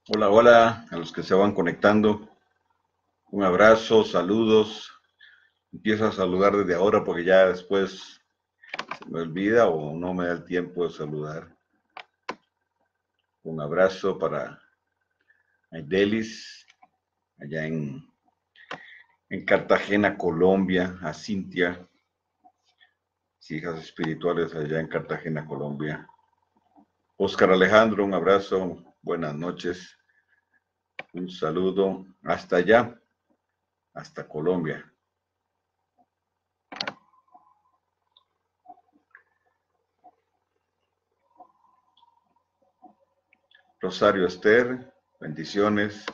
Hola, hola, a los que se van conectando. Un abrazo, saludos. Empiezo a saludar desde ahora porque ya después se me olvida o no me da el tiempo de saludar. Un abrazo para Aidelis, allá en Cartagena, Colombia, a Cintia, hijas espirituales allá en Cartagena, Colombia. Oscar Alejandro, un abrazo, buenas noches. Un saludo hasta allá, hasta Colombia. Rosario Esther, bendiciones.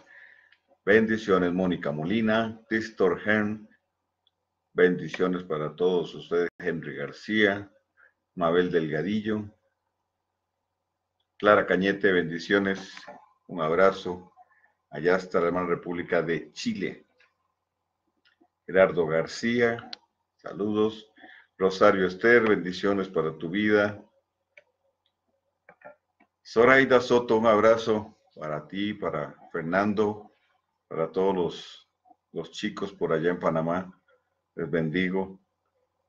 Bendiciones, Mónica Molina, Tistor Hen, bendiciones para todos ustedes, Henry García, Mabel Delgadillo, Clara Cañete, bendiciones, un abrazo. Allá está la hermana República de Chile. Gerardo García, saludos. Rosario Esther, bendiciones para tu vida. Zoraida Soto, un abrazo para ti, para Fernando, para todos los chicos por allá en Panamá. Les bendigo.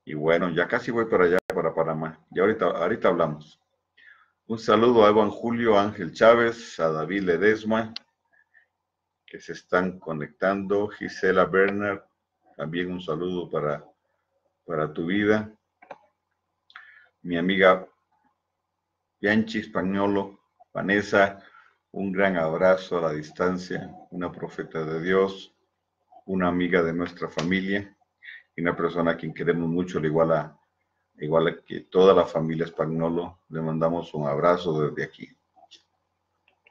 Y bueno, ya casi voy para allá, para Panamá. Y ahorita hablamos. Un saludo a Evan Julio, Ángel Chávez, a David Ledesma, que se están conectando. Gisela Bernard, también un saludo para tu vida. Mi amiga Bianchi Spagnolo, Vanessa, un gran abrazo a la distancia. Una profeta de Dios, una amiga de nuestra familia y una persona a quien queremos mucho, igual que toda la familia Spagnolo, le mandamos un abrazo desde aquí.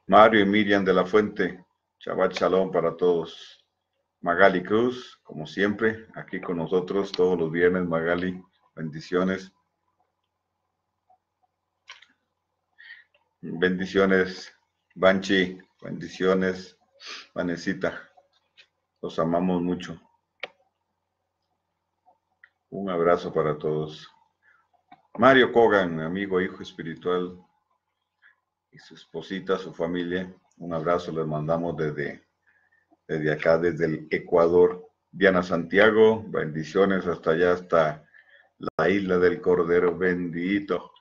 Mario y Miriam de la Fuente, Shabbat Shalom para todos. Magali Cruz, como siempre, aquí con nosotros todos los viernes. Magali, bendiciones. Bendiciones, Banchi, bendiciones. Vanesita, los amamos mucho. Un abrazo para todos. Mario Kogan, amigo, hijo espiritual, y su esposita, su familia, un abrazo les mandamos desde acá, desde el Ecuador. Diana Santiago, bendiciones hasta allá, hasta la isla del Cordero bendito.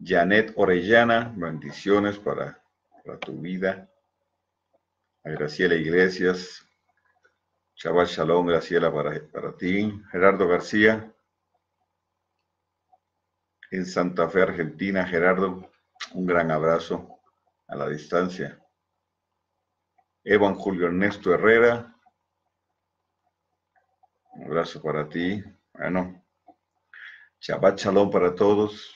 Janet Orellana, bendiciones para tu vida. A Graciela Iglesias, Shabbat Shalom, Graciela, para ti. Gerardo García, en Santa Fe, Argentina. Gerardo, un gran abrazo a la distancia. Evan Julio Ernesto Herrera, un abrazo para ti. Bueno, Shabbat Shalom para todos.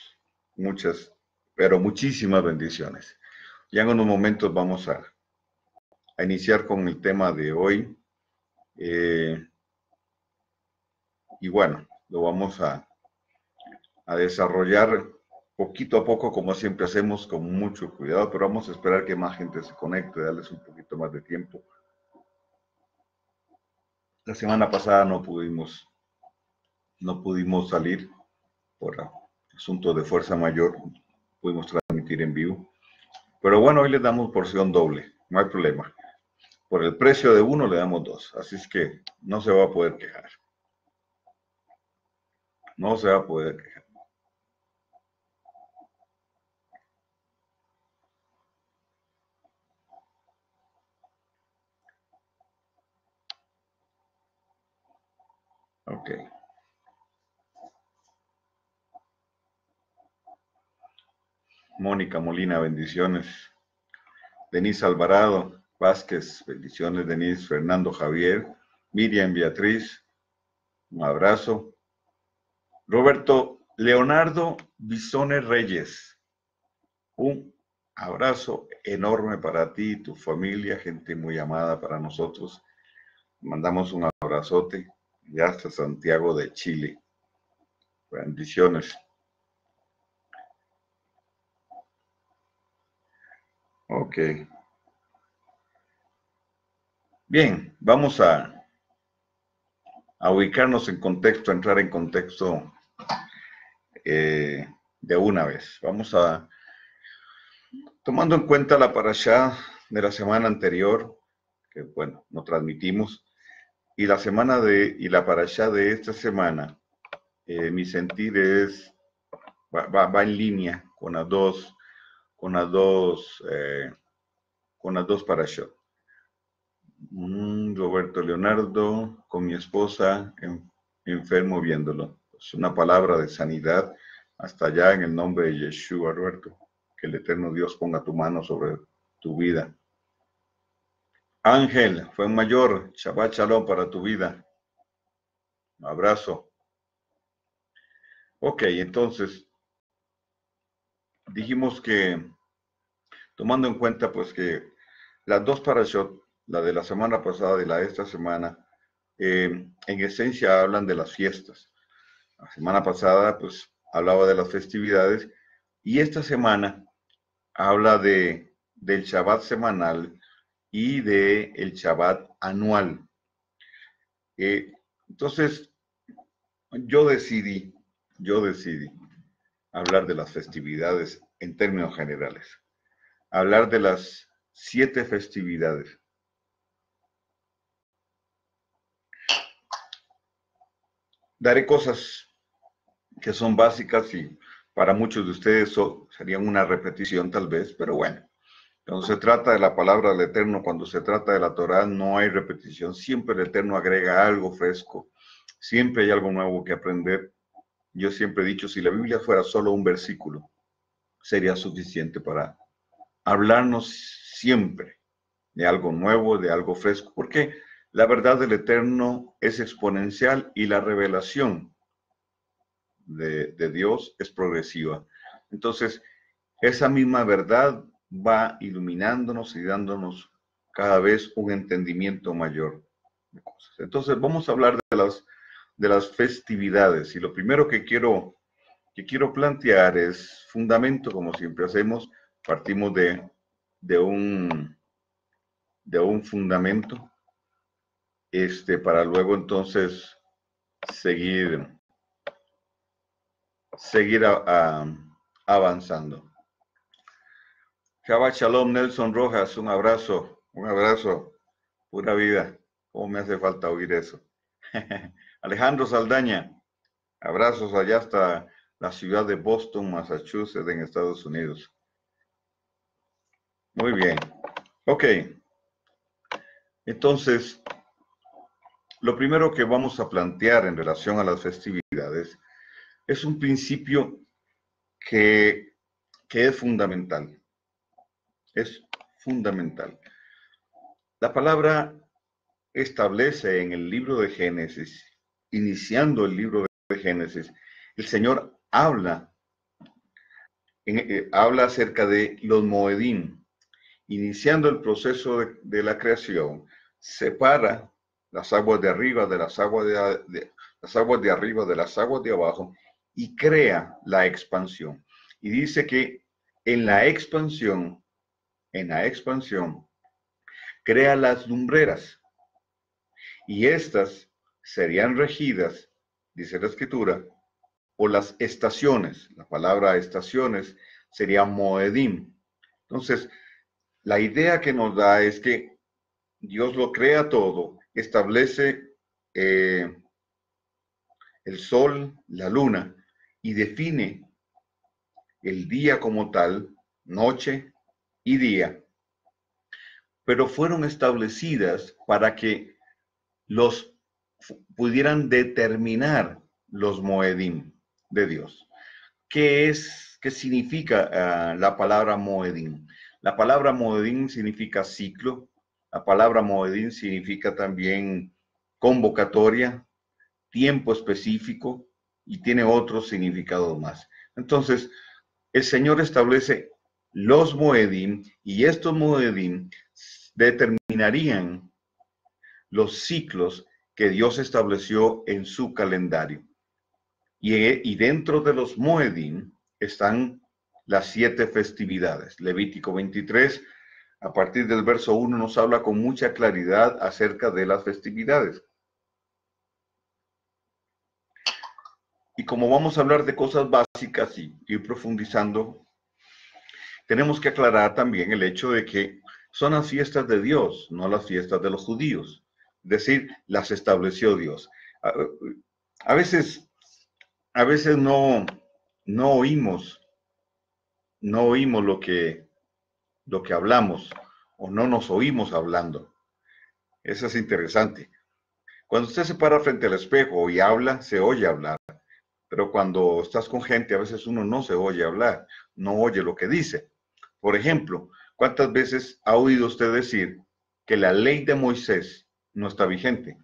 Muchas, pero muchísimas bendiciones. Ya en unos momentos vamos a iniciar con el tema de hoy. Y bueno, lo vamos a desarrollar poquito a poco, como siempre hacemos, con mucho cuidado, pero vamos a esperar que más gente se conecte, darles un poquito más de tiempo. La semana pasada no pudimos salir por asuntos de fuerza mayor, pudimos transmitir en vivo. Pero bueno, hoy les damos porción doble, no hay problema. Por el precio de uno le damos dos, así es que no se va a poder quejar. No se va a poder quejar. Ok. Mónica Molina, bendiciones. Denise Alvarado Vázquez, bendiciones, Denise. Fernando Javier, Miriam Beatriz, un abrazo. Roberto Leonardo Bisone Reyes, un abrazo enorme para ti y tu familia, gente muy amada para nosotros. Mandamos un abrazote ya hasta Santiago de Chile. Bendiciones. Ok. Bien, vamos a ubicarnos en contexto, a entrar en contexto de una vez. Vamos a, tomando en cuenta la parashá de la semana anterior, que bueno, no transmitimos, y la parashá de esta semana, mi sentir es, va en línea con las dos, con las dos, con las dos parashot. Roberto Leonardo, con mi esposa, enfermo viéndolo. Es una palabra de sanidad hasta allá en el nombre de Yeshua, Roberto. Que el eterno Dios ponga tu mano sobre tu vida. Ángel, fue un mayor, Shabbat Shalom para tu vida. Un abrazo. Ok, entonces, dijimos que, tomando en cuenta pues que las dos parashot, la de la semana pasada y la de esta semana, en esencia hablan de las fiestas. La semana pasada, pues, hablaba de las festividades y esta semana habla del Shabbat semanal y del Shabbat anual. Entonces, yo decidí hablar de las festividades en términos generales, hablar de las 7 festividades. Daré cosas que son básicas y para muchos de ustedes serían una repetición tal vez, pero bueno, cuando se trata de la palabra del Eterno, cuando se trata de la Torá, no hay repetición, siempre el Eterno agrega algo fresco, siempre hay algo nuevo que aprender. Yo siempre he dicho, si la Biblia fuera solo un versículo, sería suficiente para hablarnos siempre de algo nuevo, de algo fresco, porque la verdad del Eterno es exponencial y la revelación de Dios es progresiva. Entonces, esa misma verdad va iluminándonos y dándonos cada vez un entendimiento mayor de cosas. Entonces, vamos a hablar de las festividades y lo primero que quiero plantear es fundamento, como siempre hacemos, partimos de un fundamento, para luego entonces seguir avanzando. Shabbat Shalom, Nelson Rojas, un abrazo, pura vida. ¿Cómo me hace falta oír eso? Alejandro Saldaña, abrazos allá hasta la ciudad de Boston, Massachusetts, en Estados Unidos. Muy bien. Ok. Entonces, lo primero que vamos a plantear en relación a las festividades es un principio que es fundamental. Es fundamental. La palabra establece en el libro de Génesis, iniciando el libro de Génesis, el Señor habla acerca de los Moedim, iniciando el proceso de la creación, separa las aguas de arriba de las aguas las aguas de arriba de las aguas de abajo y crea la expansión. Y dice que en la expansión, crea las lumbreras. Y estas serían regidas, dice la Escritura, por las estaciones. La palabra estaciones sería Moedim. Entonces, la idea que nos da es que Dios lo crea todo, establece el sol, la luna, y define el día como tal, noche y día, pero fueron establecidas para que los pudieran determinar los Moedim de Dios. ¿Qué ¿Qué significa la palabra Moedim? La palabra Moedim significa ciclo. La palabra Moedim significa también convocatoria, tiempo específico y tiene otros significados más. Entonces, el Señor establece los Moedim y estos Moedim determinarían los ciclos que Dios estableció en su calendario. Y dentro de los Moedim están las 7 festividades. Levítico 23, a partir del verso 1, nos habla con mucha claridad acerca de las festividades. Y como vamos a hablar de cosas básicas y ir profundizando, tenemos que aclarar también el hecho de que son las fiestas de Dios, no las fiestas de los judíos. Es decir, las estableció Dios. A veces no oímos lo que hablamos o no nos oímos hablando. Eso es interesante. Cuando usted se para frente al espejo y habla, se oye hablar. Pero cuando estás con gente, a veces uno no se oye hablar, no oye lo que dice. Por ejemplo, ¿cuántas veces ha oído usted decir que la ley de Moisés no está vigente?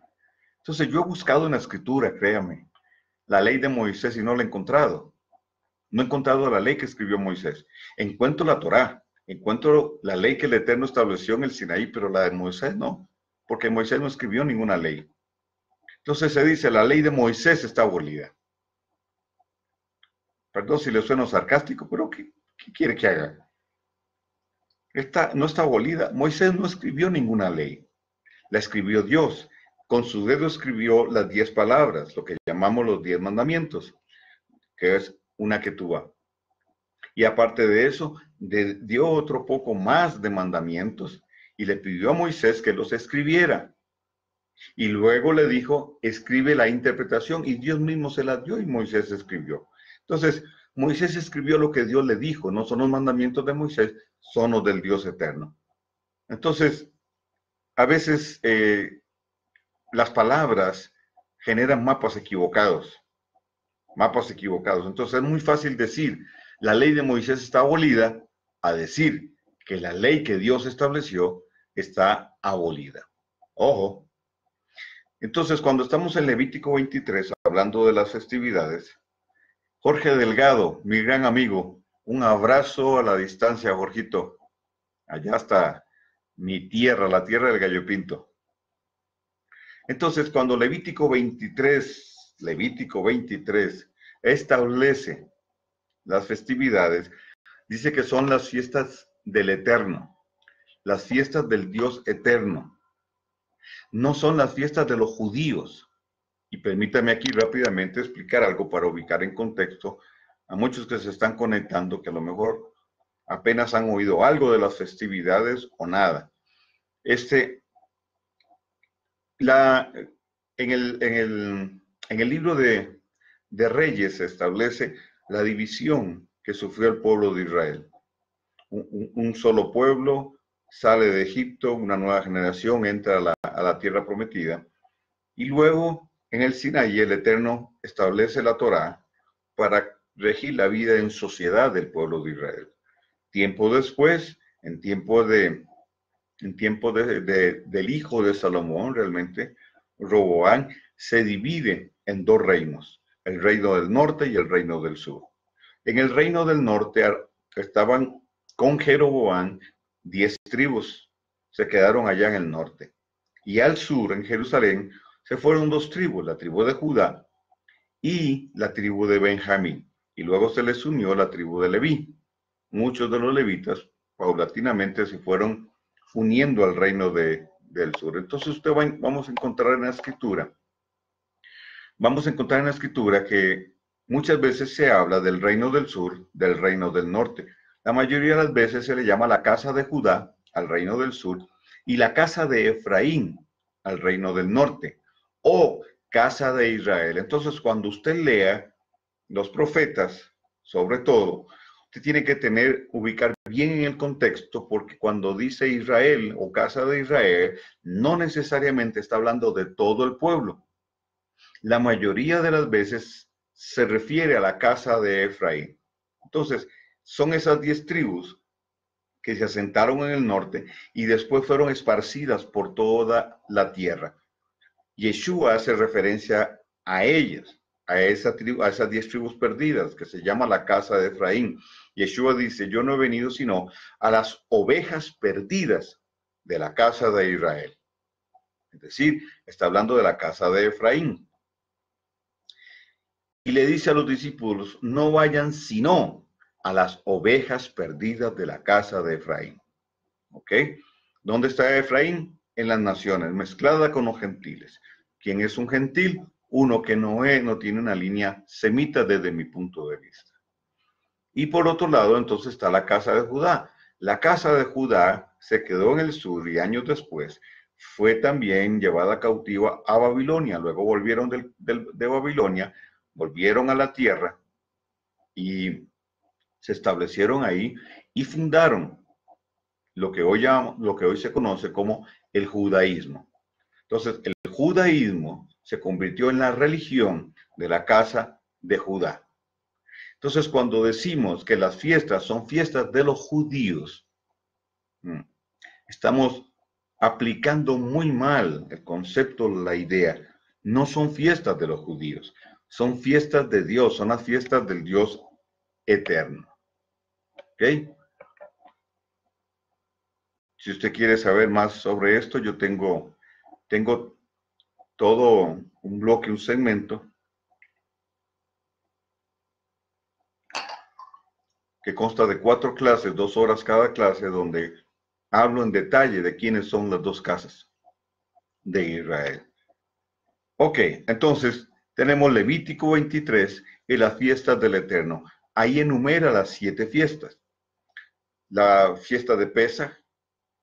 Entonces yo he buscado en la escritura, créame, la ley de Moisés y no la he encontrado. No he encontrado la ley que escribió Moisés. Encuentro la Torá, encuentro la ley que el Eterno estableció en el Sinaí, pero la de Moisés no, porque Moisés no escribió ninguna ley. Entonces se dice, la ley de Moisés está abolida. Perdón si le sueno sarcástico, pero ¿qué quiere que haga? No está abolida. Moisés no escribió ninguna ley. La escribió Dios. Con su dedo escribió las 10 palabras, lo que llamamos los 10 mandamientos, que es una ketubá. Y aparte de eso, dio otro poco más de mandamientos y le pidió a Moisés que los escribiera. Y luego le dijo, escribe la interpretación, y Dios mismo se la dio y Moisés escribió. Entonces, Moisés escribió lo que Dios le dijo, no son los mandamientos de Moisés, son los del Dios eterno. Entonces, a veces las palabras generan mapas equivocados. Entonces, es muy fácil decir, la ley de Moisés está abolida, a decir que la ley que Dios estableció está abolida. Ojo. Entonces, cuando estamos en Levítico 23, hablando de las festividades, Jorge Delgado, mi gran amigo, un abrazo a la distancia, Jorgito. Allá está mi tierra, la tierra del Gallo Pinto. Entonces, cuando Levítico 23 establece las festividades, dice que son las fiestas del Eterno, las fiestas del Dios eterno. No son las fiestas de los judíos. Y permítame aquí rápidamente explicar algo para ubicar en contexto a muchos que se están conectando, que a lo mejor apenas han oído algo de las festividades o nada. En el libro de Reyes se establece la división que sufrió el pueblo de Israel. Un solo pueblo sale de Egipto, una nueva generación entra a la tierra prometida, y luego en el Sinaí el Eterno establece la Torá para regir la vida en sociedad del pueblo de Israel. Tiempo después, en tiempo del hijo de Salomón, realmente, Roboán, se divide en 2 reinos, el reino del norte y el reino del sur. En el reino del norte estaban con Jeroboán 10 tribus, se quedaron allá en el norte. Y al sur, en Jerusalén, se fueron 2 tribus, la tribu de Judá y la tribu de Benjamín. Y luego se les unió la tribu de Leví. Muchos de los levitas paulatinamente se fueron uniendo al reino del sur. Entonces vamos a encontrar en la escritura que muchas veces se habla del reino del sur, del reino del norte. La mayoría de las veces se le llama la casa de Judá al reino del sur y la casa de Efraín al reino del norte, o casa de Israel. Entonces, cuando usted lea los profetas, sobre todo, usted tiene que ubicar bien en el contexto, porque cuando dice Israel o casa de Israel, no necesariamente está hablando de todo el pueblo. La mayoría de las veces se refiere a la casa de Efraín. Entonces, son esas 10 tribus que se asentaron en el norte y después fueron esparcidas por toda la tierra. Yeshua hace referencia a ellas, a esas 10 tribus perdidas, que se llama la casa de Efraín. Yeshua dice, yo no he venido sino a las ovejas perdidas de la casa de Israel. Es decir, está hablando de la casa de Efraín. Y le dice a los discípulos, no vayan sino a las ovejas perdidas de la casa de Efraín. ¿Ok? ¿Dónde está Efraín? En las naciones, mezclada con los gentiles. ¿Quién es un gentil? Uno que no tiene una línea semita desde mi punto de vista. Y por otro lado, entonces está la casa de Judá. La casa de Judá se quedó en el sur y años después fue también llevada cautiva a Babilonia. Luego volvieron de Babilonia, volvieron a la tierra y se establecieron ahí y fundaron lo que hoy se conoce como el judaísmo. Entonces, el judaísmo se convirtió en la religión de la casa de Judá. Entonces, cuando decimos que las fiestas son fiestas de los judíos, estamos aplicando muy mal el concepto, la idea. No son fiestas de los judíos, son fiestas de Dios, son las fiestas del Dios eterno. ¿Ok? Si usted quiere saber más sobre esto, yo tengo todo un bloque, un segmento que consta de 4 clases, 2 horas cada clase, donde hablo en detalle de quiénes son las 2 casas de Israel. Ok, entonces tenemos Levítico 23 y las fiestas del Eterno. Ahí enumera las 7 fiestas. La fiesta de Pesaj,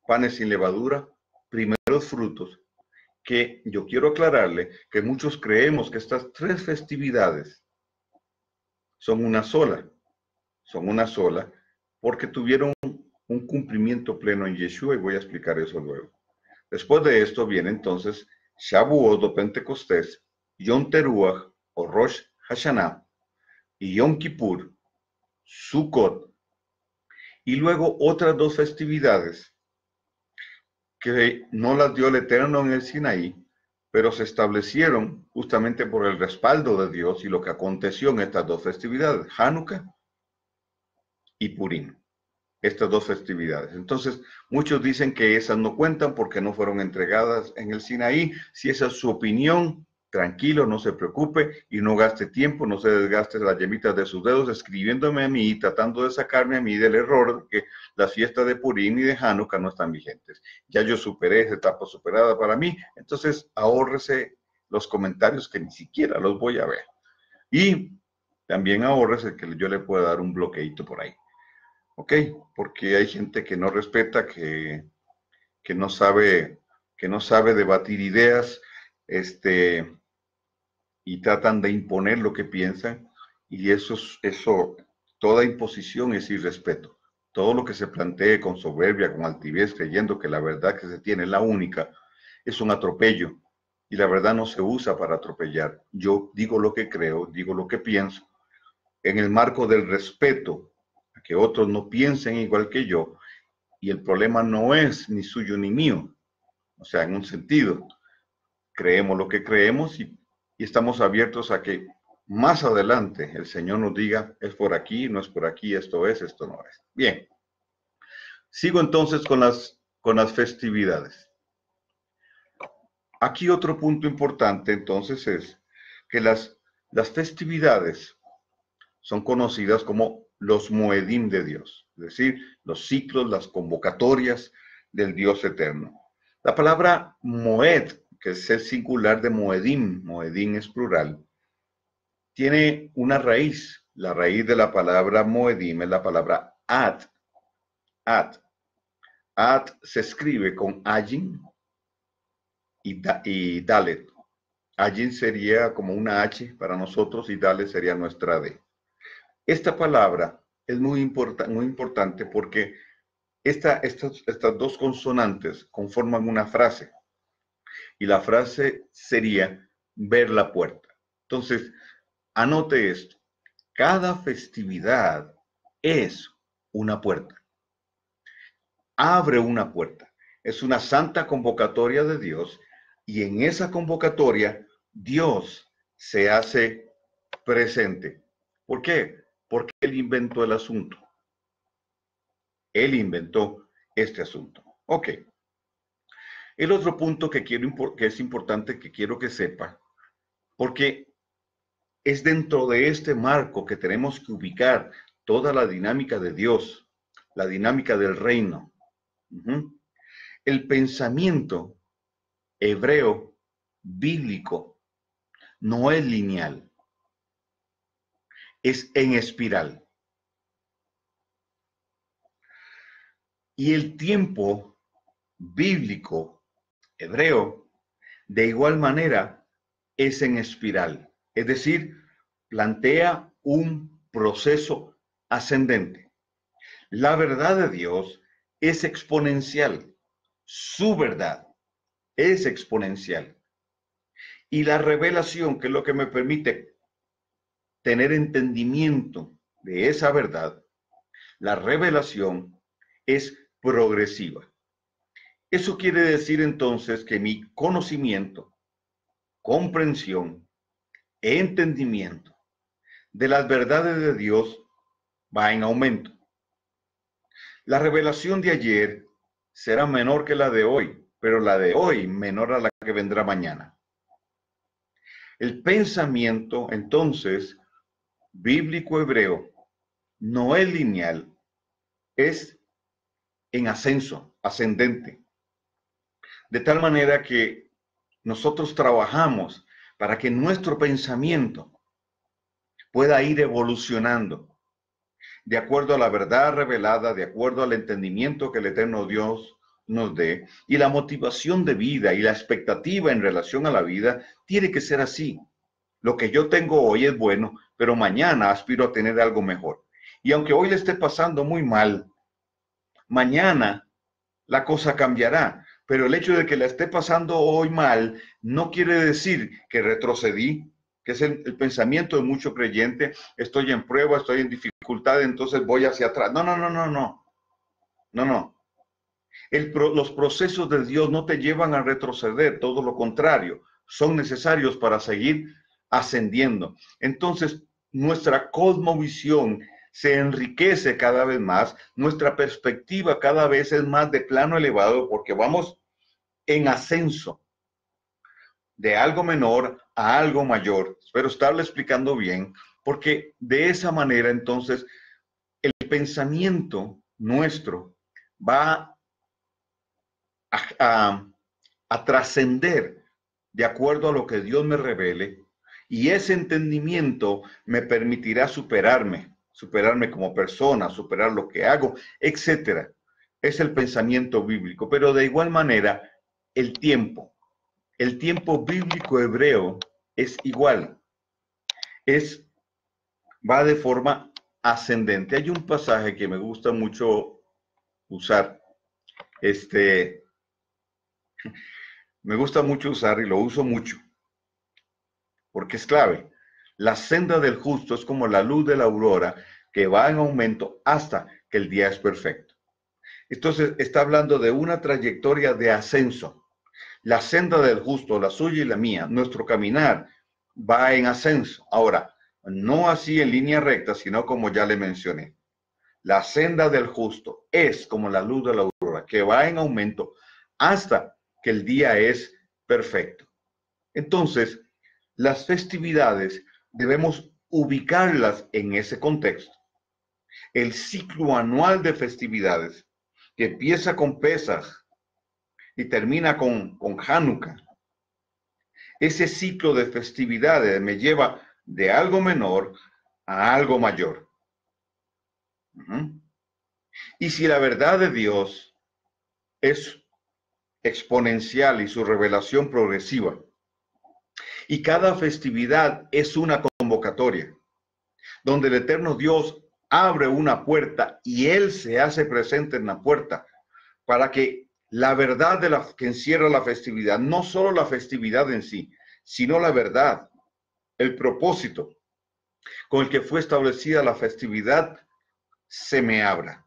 panes sin levadura, primeros frutos, que yo quiero aclararle que muchos creemos que estas 3 festividades son una sola, porque tuvieron un cumplimiento pleno en Yeshua y voy a explicar eso luego. Después de esto viene entonces Shavuot o Pentecostés, Yom Teruah o Rosh Hashanah y Yom Kippur, Sukkot, y luego otras 2 festividades que no las dio el Eterno en el Sinaí, pero se establecieron justamente por el respaldo de Dios y lo que aconteció en estas 2 festividades, Hanukkah y Purim. Estas 2 festividades. Entonces, muchos dicen que esas no cuentan porque no fueron entregadas en el Sinaí. Si esa es su opinión, tranquilo, no se preocupe y no gaste tiempo, no se desgaste las yemitas de sus dedos escribiéndome a mí, tratando de sacarme a mí del error de que las fiestas de Purim y de Hanukkah no están vigentes. Ya yo superé esa etapa superada para mí, entonces ahórrese los comentarios que ni siquiera los voy a ver. Y también ahórrese que yo le pueda dar un bloqueito por ahí. ¿Ok? Porque hay gente que no respeta, que no sabe debatir ideas, y tratan de imponer lo que piensan, y eso, toda imposición es irrespeto. Todo lo que se plantee con soberbia, con altivez, creyendo que la verdad que se tiene es la única, es un atropello, y la verdad no se usa para atropellar. Yo digo lo que creo, digo lo que pienso, en el marco del respeto a que otros no piensen igual que yo, y el problema no es ni suyo ni mío. O sea, en un sentido, creemos lo que creemos y estamos abiertos a que más adelante el Señor nos diga, es por aquí, no es por aquí, esto es, esto no es. Bien, sigo entonces con las festividades. Aquí otro punto importante entonces es que las festividades son conocidas como los Moedim de Dios, es decir, los ciclos, las convocatorias del Dios eterno. La palabra Moed, que es el singular de Moedim, Moedim es plural, tiene una raíz. La raíz de la palabra Moedim es la palabra Ad. Ad. Ad se escribe con Ayin y Dalet. Ayin sería como una H para nosotros y Dalet sería nuestra D. Esta palabra es muy importante porque estas 2 consonantes conforman una frase y la frase sería ver la puerta. Entonces, anote esto. Cada festividad es una puerta. Abre una puerta. Es una santa convocatoria de Dios y en esa convocatoria Dios se hace presente. ¿Por qué? Porque Él inventó el asunto. Él inventó este asunto. Ok. El otro punto que es importante que quiero que sepa, porque es dentro de este marco que tenemos que ubicar toda la dinámica de Dios, la dinámica del reino. El pensamiento hebreo bíblico no es lineal, es en espiral. Y el tiempo bíblico hebreo, de igual manera, es en espiral. Es decir, plantea un proceso ascendente. La verdad de Dios es exponencial. Su verdad es exponencial. Y la revelación, que es lo que me permite tener entendimiento de esa verdad, la revelación es progresiva. Eso quiere decir entonces que mi conocimiento, comprensión, entendimiento de las verdades de Dios va en aumento. La revelación de ayer será menor que la de hoy, pero la de hoy menor a la que vendrá mañana. El pensamiento, entonces, bíblico hebreo, no es lineal, es en ascenso, ascendente. De tal manera que nosotros trabajamos para que nuestro pensamiento pueda ir evolucionando de acuerdo a la verdad revelada, de acuerdo al entendimiento que el eterno Dios nos dé, y la motivación de vida y la expectativa en relación a la vida tiene que ser así. Lo que yo tengo hoy es bueno, pero mañana aspiro a tener algo mejor. Y aunque hoy le esté pasando muy mal, mañana la cosa cambiará. Pero el hecho de que la esté pasando hoy mal no quiere decir que retrocedí, que es el pensamiento de mucho creyente. Estoy en prueba, estoy en dificultad, entonces voy hacia atrás. No, no, no, no, no. No, no. Los procesos de Dios no te llevan a retroceder, todo lo contrario, son necesarios para seguir ascendiendo. Entonces, nuestra cosmovisión se enriquece cada vez más, nuestra perspectiva cada vez es más de plano elevado porque vamos en ascenso de algo menor a algo mayor. Espero estarle explicando bien, porque de esa manera entonces el pensamiento nuestro va a trascender de acuerdo a lo que Dios me revele, y ese entendimiento me permitirá superarme como persona, superar lo que hago, etcétera. Es el pensamiento bíblico, pero de igual manera el tiempo bíblico hebreo es igual, va de forma ascendente. Hay un pasaje que me gusta mucho usar, me gusta mucho usar y lo uso mucho, porque es clave. La senda del justo es como la luz de la aurora que va en aumento hasta que el día es perfecto. Entonces está hablando de una trayectoria de ascenso. La senda del justo, la suya y la mía, nuestro caminar va en ascenso. Ahora, no así en línea recta, sino como ya le mencioné. La senda del justo es como la luz de la aurora que va en aumento hasta que el día es perfecto. Entonces, las festividades debemos ubicarlas en ese contexto. El ciclo anual de festividades, que empieza con Pesaj y termina con Hanukkah, ese ciclo de festividades me lleva de algo menor a algo mayor. Y si la verdad de Dios es exponencial y su revelación progresiva, y cada festividad es una convocatoria, donde el eterno Dios abre una puerta y Él se hace presente en la puerta para que la verdad que encierra la festividad, no solo la festividad en sí, sino la verdad, el propósito con el que fue establecida la festividad, se me abra,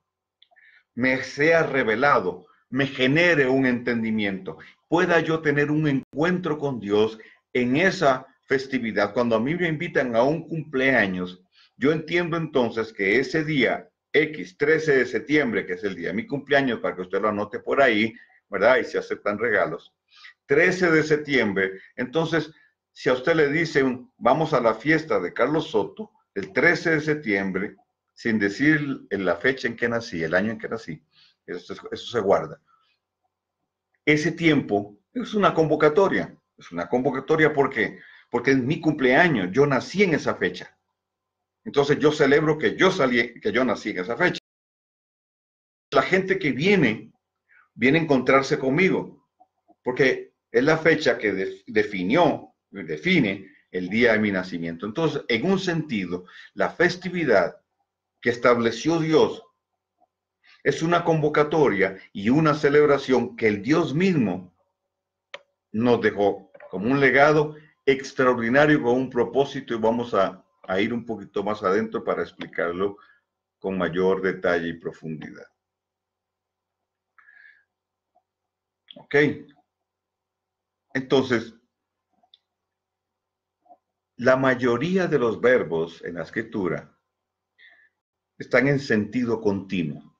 me sea revelado, me genere un entendimiento, pueda yo tener un encuentro con Dios en esa festividad. Cuando a mí me invitan a un cumpleaños, yo entiendo entonces que ese día X, 13 de septiembre, que es el día de mi cumpleaños, para que usted lo anote por ahí, ¿verdad? Y se aceptan regalos. 13 de septiembre, entonces, si a usted le dicen, vamos a la fiesta de Carlos Soto, el 13 de septiembre, sin decir la fecha en que nací, el año en que nací, eso se guarda. Ese tiempo es una convocatoria. Es una convocatoria porque es mi cumpleaños. Yo nací en esa fecha. Entonces yo celebro que yo nací en esa fecha. La gente que viene a encontrarse conmigo, porque es la fecha que define el día de mi nacimiento. Entonces, en un sentido, la festividad que estableció Dios es una convocatoria y una celebración que el Dios mismo nos dejó como un legado extraordinario con un propósito, y vamos a ir un poquito más adentro para explicarlo con mayor detalle y profundidad. Ok. Entonces, la mayoría de los verbos en la escritura están en sentido continuo.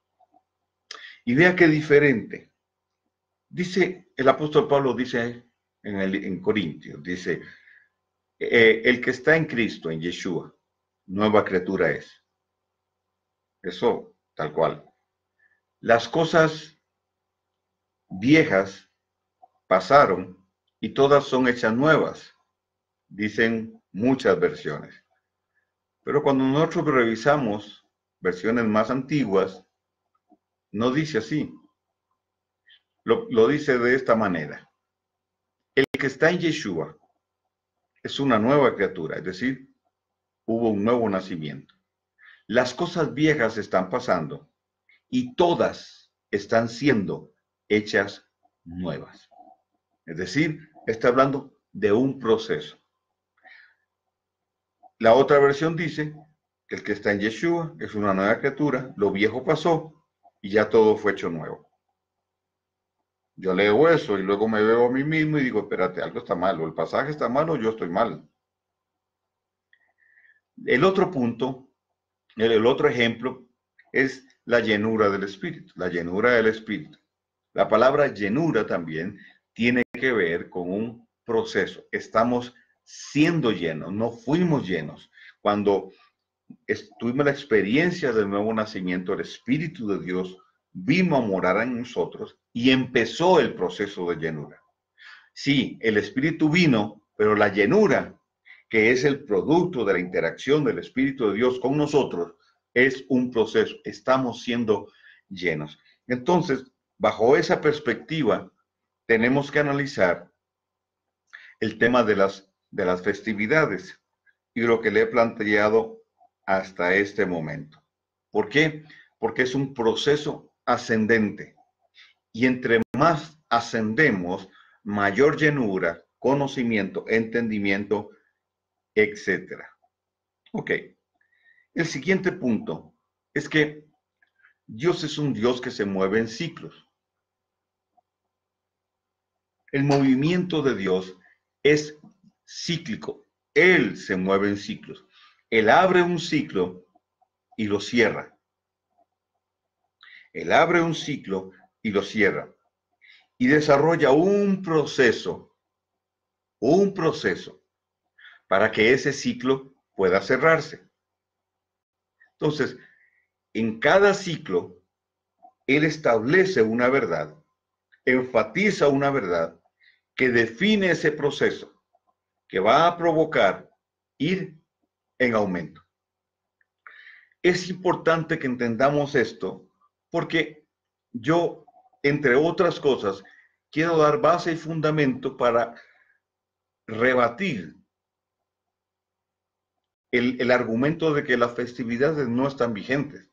Y vea qué diferente. Dice, el apóstol Pablo dice en Corintios, dice, el que está en Cristo, en Yeshua, nueva criatura es. Eso, tal cual. Las cosas viejas pasaron y todas son hechas nuevas, dicen muchas versiones. Pero cuando nosotros revisamos versiones más antiguas, no dice así. Lo dice de esta manera. El que está en Yeshua es una nueva criatura, es decir, hubo un nuevo nacimiento. Las cosas viejas están pasando y todas están siendo hechas nuevas. Es decir, está hablando de un proceso. La otra versión dice que el que está en Yeshua es una nueva criatura, lo viejo pasó y ya todo fue hecho nuevo. Yo leo eso y luego me veo a mí mismo y digo, espérate, algo está mal, o el pasaje está mal o yo estoy mal. El otro punto, el otro ejemplo es la llenura del Espíritu, la llenura del Espíritu. La palabra llenura también tiene que ver con un proceso. Estamos siendo llenos, no fuimos llenos. Cuando tuvimos la experiencia del nuevo nacimiento, el Espíritu de Dios vino a morar en nosotros y empezó el proceso de llenura. Sí, el Espíritu vino, pero la llenura, que es el producto de la interacción del Espíritu de Dios con nosotros, es un proceso. Estamos siendo llenos. Entonces, bajo esa perspectiva, tenemos que analizar el tema de las festividades y lo que le he planteado hasta este momento. ¿Por qué? Porque es un proceso ascendente. Y entre más ascendemos, mayor llenura, conocimiento, entendimiento, etc. Ok. El siguiente punto es que Dios es un Dios que se mueve en ciclos. El movimiento de Dios es cíclico. Él se mueve en ciclos. Él abre un ciclo y lo cierra. Él abre un ciclo y lo cierra. Y desarrolla un proceso para que ese ciclo pueda cerrarse. Entonces, en cada ciclo, Él establece una verdad, enfatiza una verdad que define ese proceso que va a provocar ir en aumento. Es importante que entendamos esto porque yo, entre otras cosas, quiero dar base y fundamento para rebatir el argumento de que las festividades no están vigentes.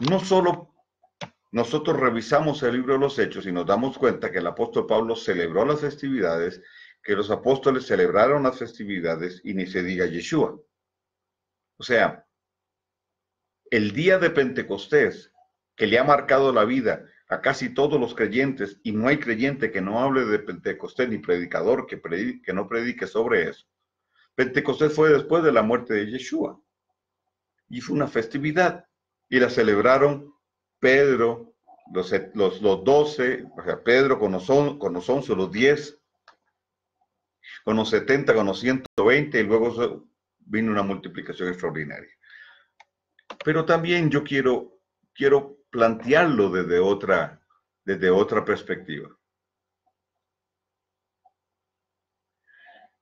No solo nosotros revisamos el libro de los Hechos y nos damos cuenta que el apóstol Pablo celebró las festividades, que los apóstoles celebraron las festividades y ni se diga Yeshua. O sea, el día de Pentecostés, que le ha marcado la vida a casi todos los creyentes, y no hay creyente que no hable de Pentecostés ni predicador que no predique sobre eso. Pentecostés fue después de la muerte de Yeshua y fue una festividad y la celebraron Pedro, los 12, o sea, Pedro con los 11, los 10, con los 70, con los 120, y luego vino una multiplicación extraordinaria. Pero también yo quiero plantearlo desde otra perspectiva.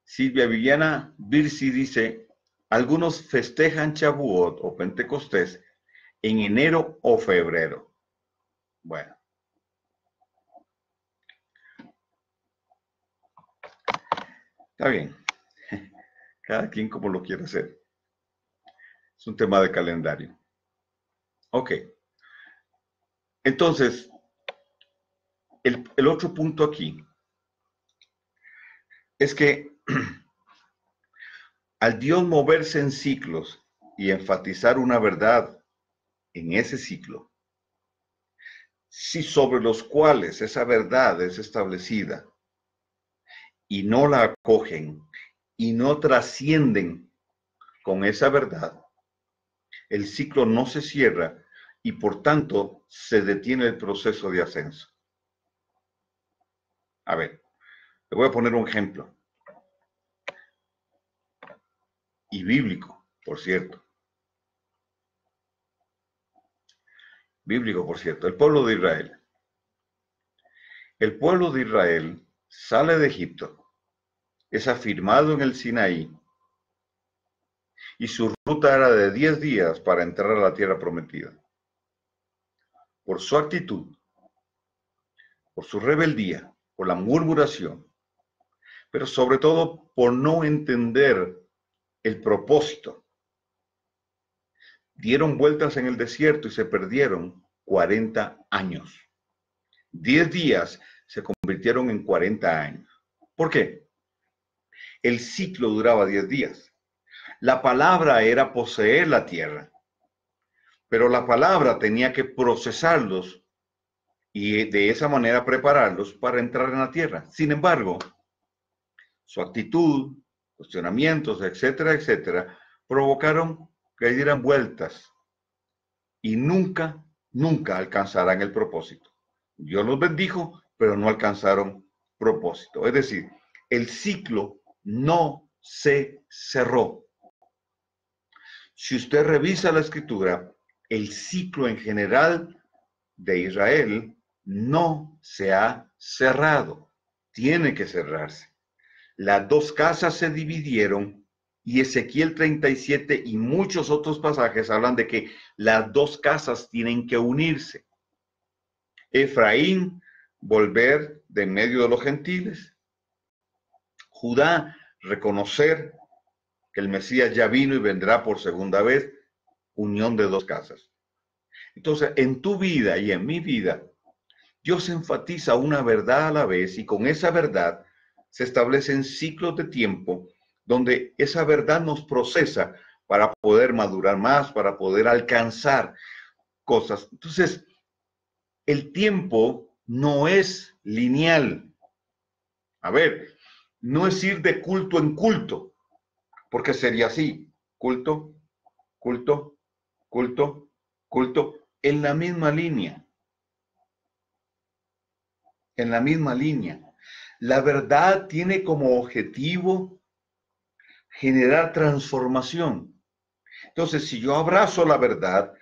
Silvia Viviana Virsi dice, algunos festejan Shavuot o Pentecostés en enero o febrero. Bueno. Está bien. Cada quien como lo quiere hacer. Es un tema de calendario. Ok. Entonces, el otro punto aquí es que al Dios moverse en ciclos y enfatizar una verdad en ese ciclo, si sobre los cuales esa verdad es establecida y no la acogen y no trascienden con esa verdad, el ciclo no se cierra y por tanto se detiene el proceso de ascenso. A ver, le voy a poner un ejemplo. Y bíblico, por cierto. Bíblico, por cierto. El pueblo de Israel. El pueblo de Israel sale de Egipto, es afirmado en el Sinaí, y su ruta era de 10 días para entrar a la tierra prometida. Por su actitud, por su rebeldía, por la murmuración, pero sobre todo por no entender el propósito, dieron vueltas en el desierto y se perdieron 40 años. 10 días se convirtieron en 40 años. ¿Por qué? El ciclo duraba 10 días. La palabra era poseer la tierra, pero la palabra tenía que procesarlos y de esa manera prepararlos para entrar en la tierra. Sin embargo, su actitud, cuestionamientos, etcétera, etcétera, provocaron que dieran vueltas y nunca alcanzarán el propósito. Dios los bendijo, pero no alcanzaron propósito. Es decir, el ciclo no se cerró. Si usted revisa la escritura, el ciclo en general de Israel no se ha cerrado. Tiene que cerrarse. Las dos casas se dividieron y Ezequiel 37 y muchos otros pasajes hablan de que las dos casas tienen que unirse. Efraín, volver de en medio de los gentiles. Judá, reconocer que el Mesías ya vino y vendrá por segunda vez, unión de dos casas. Entonces, en tu vida y en mi vida, Dios enfatiza una verdad a la vez y con esa verdad se establecen ciclos de tiempo donde esa verdad nos procesa para poder madurar más, para poder alcanzar cosas. Entonces, el tiempo no es lineal. A ver, no es ir de culto en culto, porque sería así, culto, culto, culto, culto, en la misma línea. En la misma línea. La verdad tiene como objetivo generar transformación. Entonces, si yo abrazo la verdad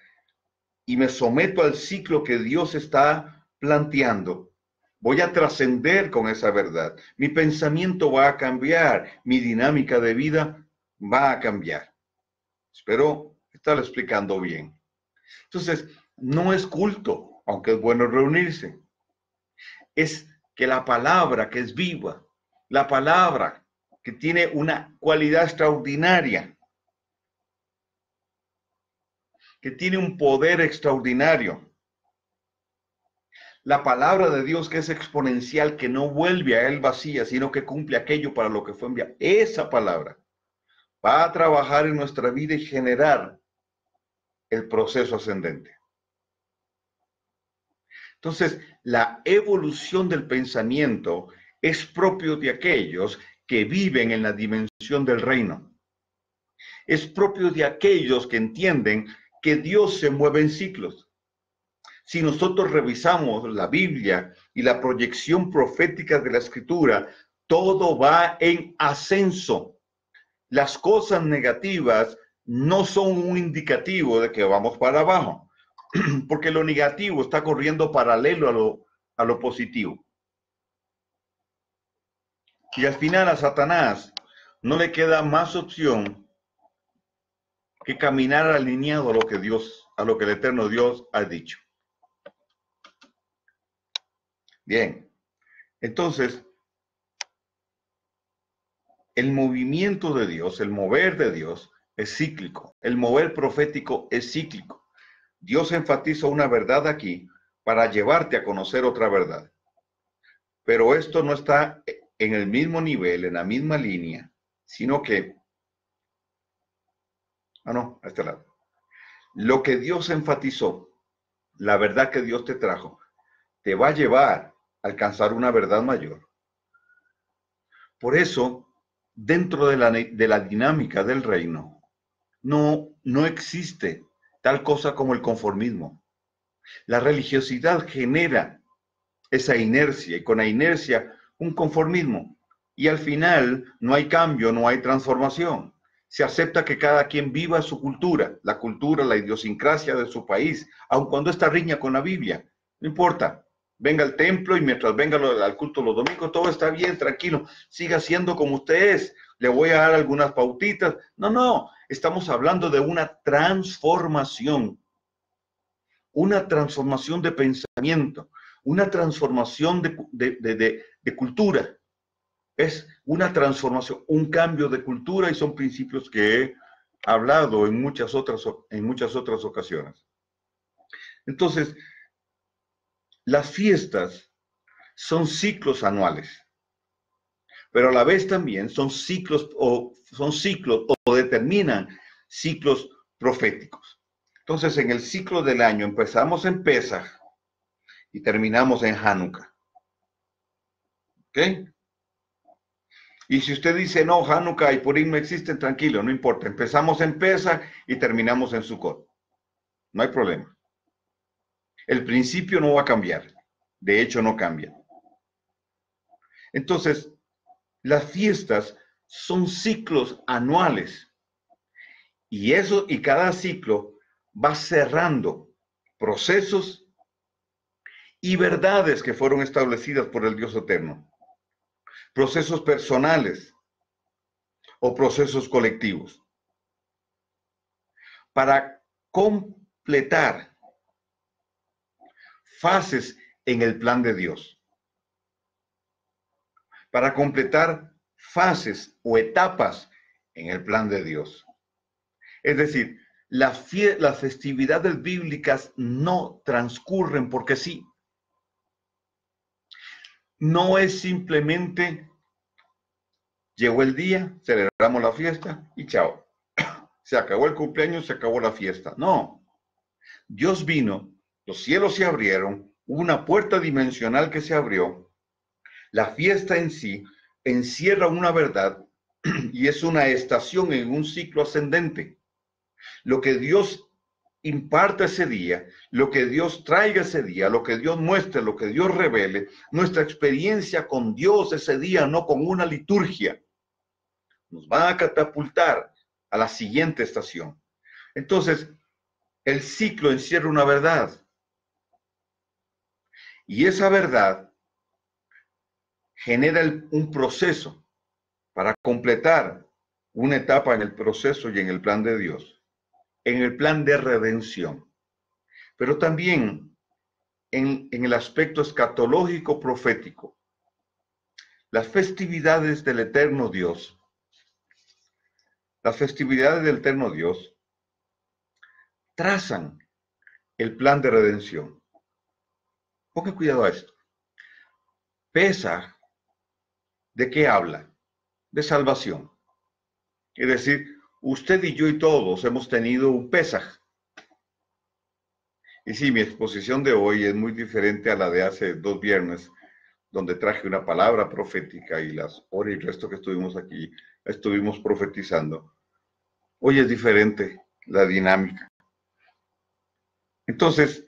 y me someto al ciclo que Dios está planteando, voy a trascender con esa verdad. Mi pensamiento va a cambiar, mi dinámica de vida va a cambiar. Espero estar explicando bien. Entonces, no es culto, aunque es bueno reunirse. Es que la palabra que es viva, la palabra que tiene una cualidad extraordinaria, que tiene un poder extraordinario. La palabra de Dios que es exponencial, que no vuelve a él vacía, sino que cumple aquello para lo que fue enviada. Esa palabra va a trabajar en nuestra vida y generar el proceso ascendente. Entonces, la evolución del pensamiento es propio de aquellos que viven en la dimensión del reino. Es propio de aquellos que entienden que Dios se mueve en ciclos. Si nosotros revisamos la Biblia y la proyección profética de la Escritura, todo va en ascenso. Las cosas negativas no son un indicativo de que vamos para abajo, porque lo negativo está corriendo paralelo a lo positivo. Y al final a Satanás no le queda más opción que caminar alineado a lo que Dios, a lo que el eterno Dios ha dicho. Bien, entonces, el movimiento de Dios, el mover de Dios es cíclico. El mover profético es cíclico. Dios enfatiza una verdad aquí para llevarte a conocer otra verdad. Pero esto no está en el mismo nivel, en la misma línea, sino que, a este lado. Lo que Dios enfatizó, la verdad que Dios te trajo, te va a llevar a alcanzar una verdad mayor. Por eso, dentro de la dinámica del reino, no existe tal cosa como el conformismo. La religiosidad genera esa inercia y con la inercia un conformismo. Y al final no hay cambio, no hay transformación. Se acepta que cada quien viva su cultura, la idiosincrasia de su país, aun cuando está riña con la Biblia. No importa. Venga al templo y mientras venga al culto los domingos, todo está bien, tranquilo. Siga siendo como usted es. Le voy a dar algunas pautitas. No. Estamos hablando de una transformación de pensamiento, una transformación de cultura. Es una transformación, un cambio de cultura y son principios que he hablado en muchas otras ocasiones. Entonces, las fiestas son ciclos anuales, pero a la vez también son ciclos o determinan ciclos proféticos. Entonces, en el ciclo del año empezamos en Pesaj y terminamos en Hanukkah. ¿Ok? Y si usted dice, no, Hanukkah y Purim no existen, tranquilo, no importa. Empezamos en Pesaj y terminamos en Sukkot. No hay problema. El principio no va a cambiar. De hecho, no cambia. Entonces, las fiestas son ciclos anuales. Y cada ciclo va cerrando procesos y verdades que fueron establecidas por el Dios eterno. Procesos personales o procesos colectivos. Para completar fases en el plan de Dios. Para completar fases o etapas en el plan de Dios. Es decir, las festividades bíblicas no transcurren porque sí. No es simplemente llegó el día, celebramos la fiesta y chao. Se acabó el cumpleaños, se acabó la fiesta. No. Dios vino, los cielos se abrieron, hubo una puerta dimensional que se abrió. La fiesta en sí encierra una verdad y es una estación en un ciclo ascendente. Lo que Dios imparta ese día, lo que Dios traiga ese día, lo que Dios muestre, lo que Dios revele, nuestra experiencia con Dios ese día, no con una liturgia, nos va a catapultar a la siguiente estación. Entonces, el ciclo encierra una verdad. Y esa verdad genera un proceso para completar una etapa en el proceso y en el plan de Dios, en el plan de redención, pero también en el aspecto escatológico profético. Las festividades del eterno Dios, trazan el plan de redención. Pongan cuidado a esto. Pesaj, ¿de qué habla? De salvación. Es decir, usted y yo y todos hemos tenido un Pesaj. Y sí, mi exposición de hoy es muy diferente a la de hace 2 viernes, donde traje una palabra profética y las horas y el resto que estuvimos aquí, estuvimos profetizando. Hoy es diferente la dinámica. Entonces,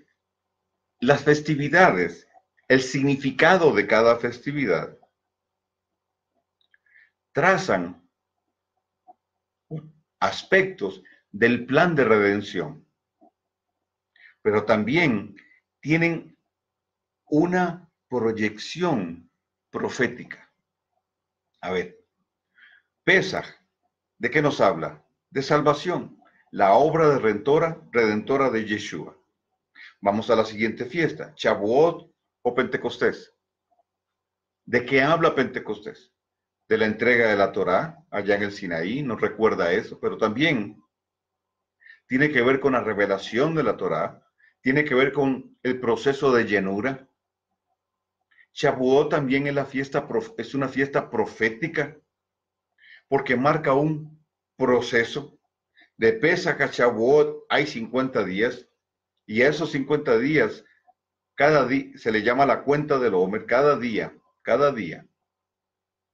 las festividades, el significado de cada festividad, trazan aspectos del plan de redención, pero también tienen una proyección profética. A ver, Pesaj, ¿de qué nos habla? De salvación, la obra redentora de Yeshua. Vamos a la siguiente fiesta, Shavuot o Pentecostés. ¿De qué habla Pentecostés? De la entrega de la Torá allá en el Sinaí, nos recuerda eso, pero también tiene que ver con la revelación de la Torá, tiene que ver con el proceso de llenura. Shavuot también es una fiesta profética porque marca un proceso. De Pesaj a Shavuot hay 50 días y a esos 50 días, cada día se le llama la cuenta del Omer, cada día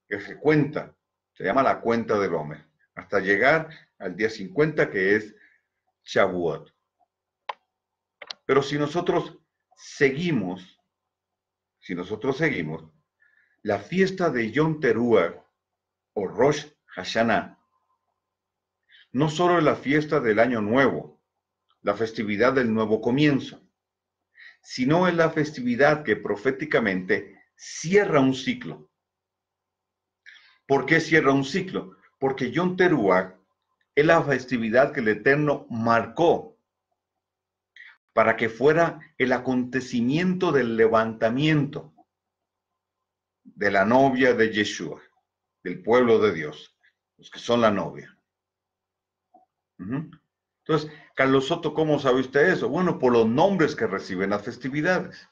que se cuenta, se llama la cuenta del Omer, hasta llegar al día 50 que es Shavuot. Pero si nosotros seguimos, la fiesta de Yom Teruah o Rosh Hashanah, no solo es la fiesta del Año Nuevo, la festividad del nuevo comienzo, sino es la festividad que proféticamente cierra un ciclo. ¿Por qué cierra un ciclo? Porque Yom Teruah es la festividad que el Eterno marcó para que fuera el acontecimiento del levantamiento de la novia de Yeshua, del pueblo de Dios, los que son la novia. Entonces, Carlos Soto, ¿cómo sabe usted eso? Bueno, por los nombres que reciben las festividades.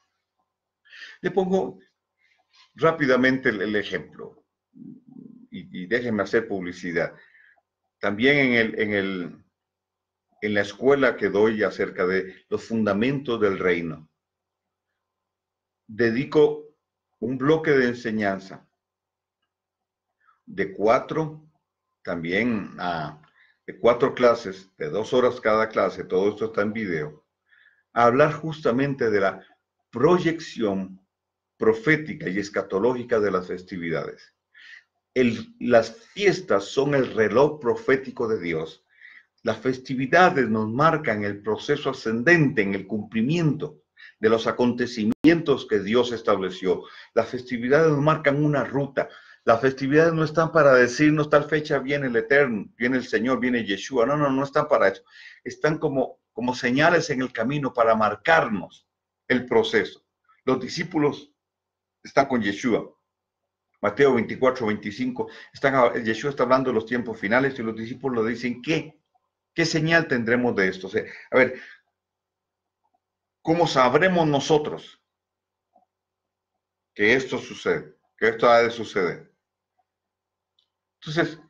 Le pongo rápidamente el ejemplo y déjenme hacer publicidad. También en la escuela que doy acerca de los fundamentos del reino, dedico un bloque de enseñanza de 4, también de 4 clases, de 2 horas cada clase, todo esto está en video, a hablar justamente de la proyección profética y escatológica de las festividades. Las fiestas son el reloj profético de Dios. Las festividades nos marcan el proceso ascendente en el cumplimiento de los acontecimientos que Dios estableció. Las festividades nos marcan una ruta. Las festividades no están para decirnos tal fecha viene el Eterno, viene el Señor, viene Yeshua. No están para eso. Están como señales en el camino para marcarnos el proceso. Los discípulos están con Yeshua. Mateo 24, 25. Yeshua está hablando de los tiempos finales y los discípulos le dicen, ¿qué señal tendremos de esto? O sea, a ver, ¿cómo sabremos nosotros que esto sucede? Que esto ha de suceder. Entonces,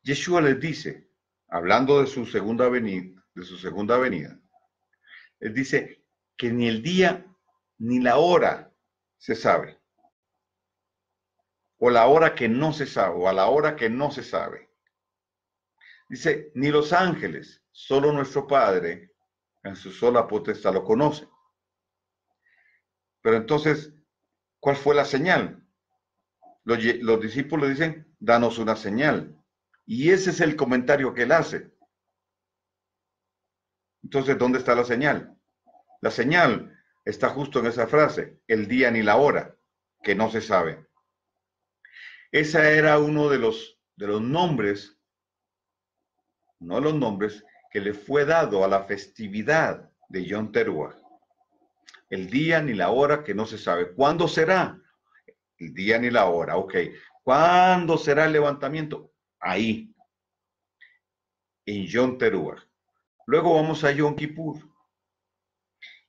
Yeshua les dice, hablando de su segunda venida, les dice que ni el día ni la hora se sabe. O la hora que no se sabe, o a la hora que no se sabe. Dice, ni los ángeles, solo nuestro Padre, en su sola potestad lo conoce. Pero entonces, ¿cuál fue la señal? Los discípulos dicen, danos una señal. Y ese es el comentario que él hace. Entonces, ¿dónde está la señal? La señal está justo en esa frase, el día ni la hora, que no se sabe. Ese era uno de los nombres, no los nombres, que le fue dado a la festividad de Yom Teruah. El día ni la hora que no se sabe. ¿Cuándo será? El día ni la hora, ok. ¿Cuándo será el levantamiento? Ahí, en Yom Teruah. Luego vamos a Yom Kippur.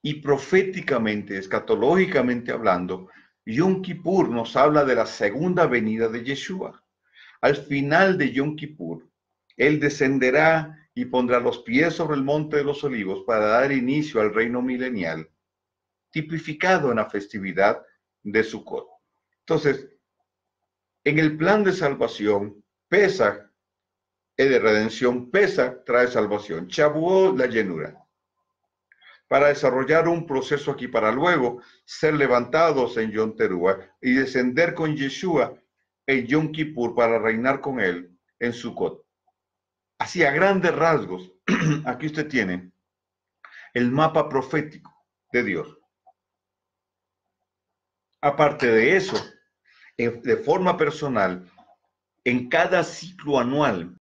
Y proféticamente, escatológicamente hablando, Yom Kippur nos habla de la segunda venida de Yeshua. Al final de Yom Kippur, Él descenderá y pondrá los pies sobre el monte de los olivos para dar inicio al reino milenial, tipificado en la festividad de Sukkot. Entonces, en el plan de salvación, Pesaj es de redención, Pesaj trae salvación, Shavuot la llenura, para desarrollar un proceso aquí para luego ser levantados en Yom Teruah y descender con Yeshua en Yom Kippur para reinar con él en Sukkot. Así a grandes rasgos, aquí usted tiene el mapa profético de Dios. Aparte de eso, de forma personal, en cada ciclo anual,